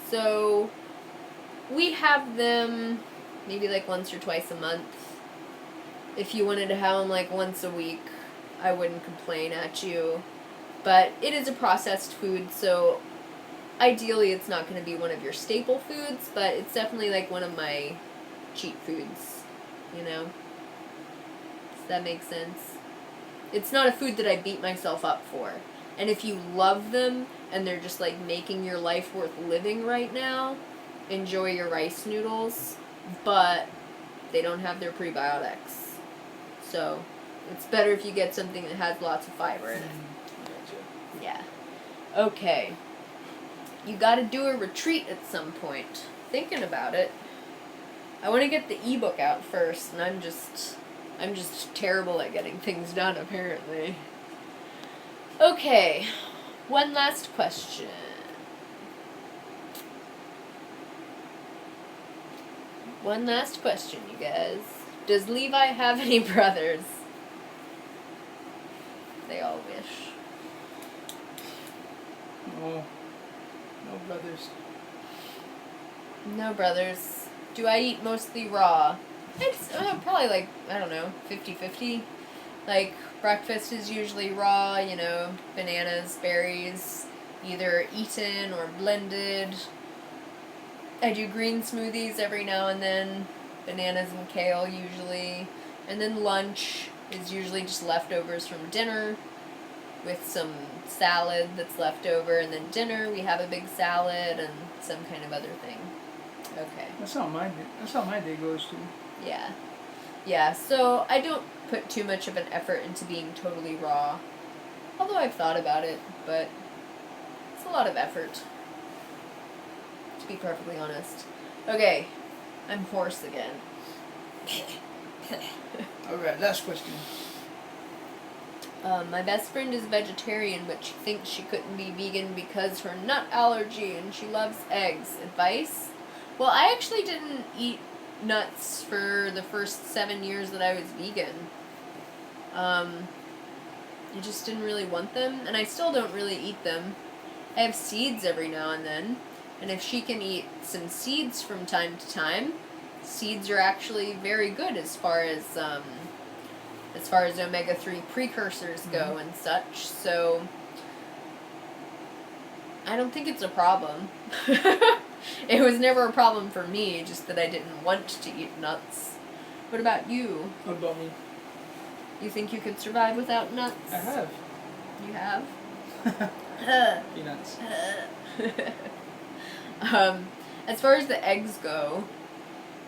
so we have them maybe like once or twice a month. If you wanted to have them like once a week, I wouldn't complain at you. But it is a processed food, so ideally it's not going to be one of your staple foods, but it's definitely like one of my cheat foods, you know? Does that make sense? It's not a food that I beat myself up for. And if you love them and they're just like making your life worth living right now, enjoy your rice noodles, but they don't have their prebiotics. So it's better if you get something that has lots of fiber in it. Gotcha. Yeah. Okay. You gotta do a retreat at some point. Thinking about it. I want to get the ebook out first, and I'm just terrible at getting things done, apparently. Okay. One last question. One last question, you guys. Does Levi have any brothers? They all wish. No. No brothers. No brothers. Do I eat mostly raw? It's probably like, I don't know, 50-50. Like, breakfast is usually raw, you know, bananas, berries, either eaten or blended. I do green smoothies every now and then, bananas and kale usually. And then lunch is usually just leftovers from dinner with some salad that's left over. And then dinner, we have a big salad and some kind of other thing. Okay. That's how my day goes too. Yeah. Yeah, so I don't put too much of an effort into being totally raw. Although I've thought about it, but it's a lot of effort. To be perfectly honest. Okay. I'm hoarse again. Alright, last question. My best friend is vegetarian, but she thinks she couldn't be vegan because her nut allergy and she loves eggs. Advice? Well, I actually didn't eat nuts for the first 7 years that I was vegan. I just didn't really want them, and I still don't really eat them. I have seeds every now and then, and if she can eat some seeds from time to time, seeds are actually very good as far as omega-3 precursors go and such, so I don't think it's a problem. It was never a problem for me, just that I didn't want to eat nuts. What about you? What about me? You think you could survive without nuts? I have. You have? Peanuts. As far as the eggs go,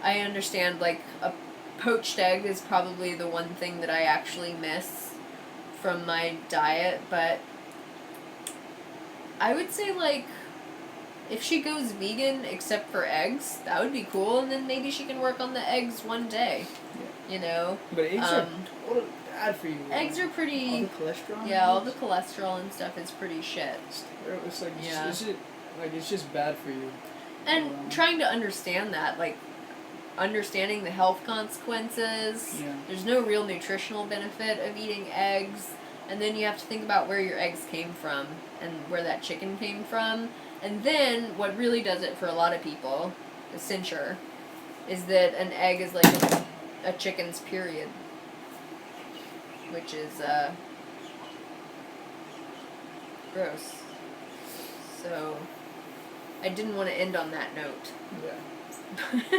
I understand, like, a poached egg is probably the one thing that I actually miss from my diet, but I would say, like, if she goes vegan except for eggs, that would be cool, and then maybe she can work on the eggs one day. Yeah. You know? But eggs are totally bad for you. Eggs are pretty... All the cholesterol? Yeah, all the cholesterol and stuff is pretty shit. It's like, Yeah. it's just bad for you. And trying to understand that, like, understanding the health consequences. Yeah. There's no real nutritional benefit of eating eggs. And then you have to think about where your eggs came from and where that chicken came from. And then what really does it for a lot of people, the censure, is that an egg is like a chicken's period. Which is, gross. So, I didn't want to end on that note. Yeah.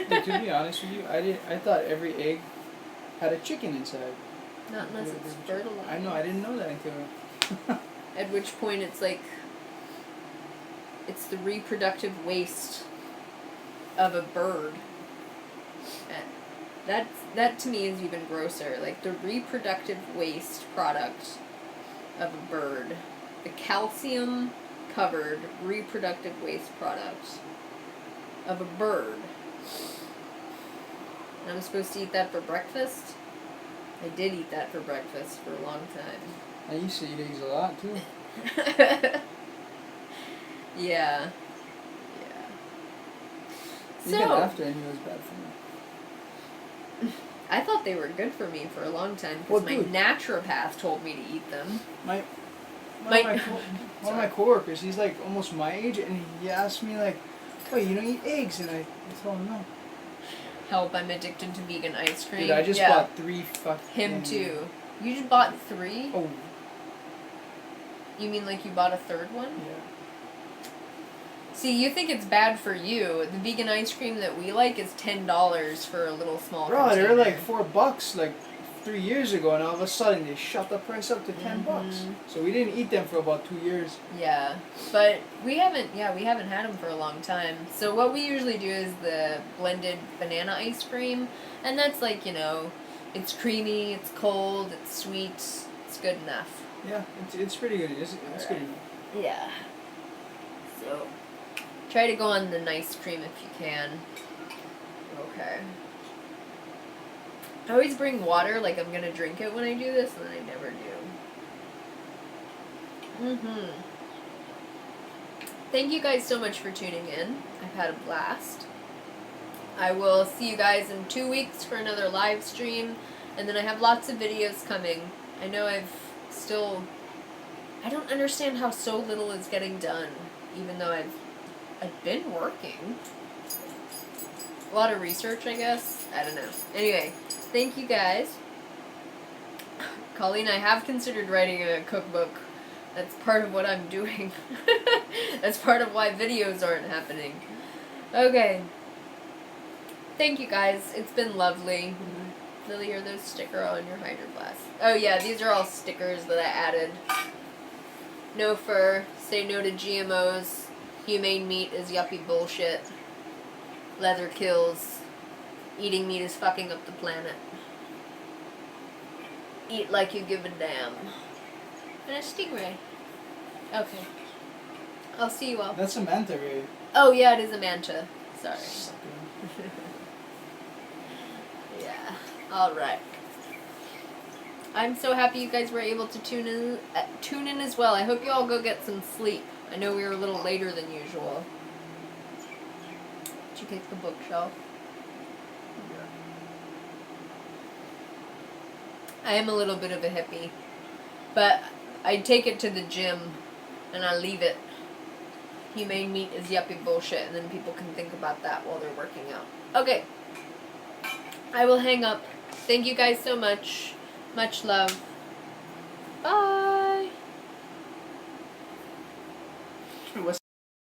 But to be honest with you, I thought every egg had a chicken inside. Not unless it's fertilized. I know, I didn't know that until... At which point it's like, it's the reproductive waste of a bird. And that to me is even grosser. Like, the reproductive waste product of a bird. The calcium-covered reproductive waste product of a bird. And I'm supposed to eat that for breakfast. I did eat that for breakfast for a long time. I used to eat eggs a lot too. Yeah. Even So, after I knew it was bad for me. I thought they were good for me for a long time Well, because my dude. naturopath told me to eat them. One My- of my coworkers, he's like almost my age, and he asked me like, "Wait, you don't eat eggs?" And I told him no. Help, I'm addicted to vegan ice cream. Dude, I just bought 3 fucking... Him too. You just bought 3? Oh, You mean like you bought a third one? yeah. See, you think it's bad for you. The vegan ice cream that we like is $10 for a little small Bro, they were container. like $4 like 3 years ago, and all of a sudden they shot the price up to $10. Mhm. So we didn't eat them for about 2 years. Yeah, but we haven't had them for a long time. So what we usually do is the blended banana ice cream, and that's like, it's creamy, it's cold, it's sweet, it's good enough. Yeah, it's pretty good. It's good. Yeah. So, try to go on the nice cream if you can. Okay. I always bring water like I'm gonna drink it when I do this, and then I never do. Thank you guys so much for tuning in. I've had a blast. I will see you guys in 2 weeks for another live stream, and then I have lots of videos coming. I know I don't understand how so little is getting done, even though I've been working. A lot of research, I guess. I don't know. Anyway, thank you guys. Colleen, I have considered writing a cookbook. That's part of what I'm doing. That's part of why videos aren't happening. Okay. Thank you guys. It's been lovely. Lily, are those sticker on your Hydro Flask? Oh yeah, these are all stickers that I added. No fur. Say no to GMOs. Humane meat is yuppie bullshit. Leather kills. Eating meat is fucking up the planet. Eat like you give a damn. And a stingray. Okay. I'll see you all. That's a manta ray. Oh yeah, it is a manta. Sorry. Yeah. Alright. I'm so happy you guys were able to tune in as well. I hope you all go get some sleep. I know we were a little later than usual. Did you kick the bookshelf? I am a little bit of a hippie. But I take it to the gym and I leave it. Humane meat is yuppie bullshit, and then people can think about that while they're working out. Okay. I will hang up. Thank you guys so much. Much love.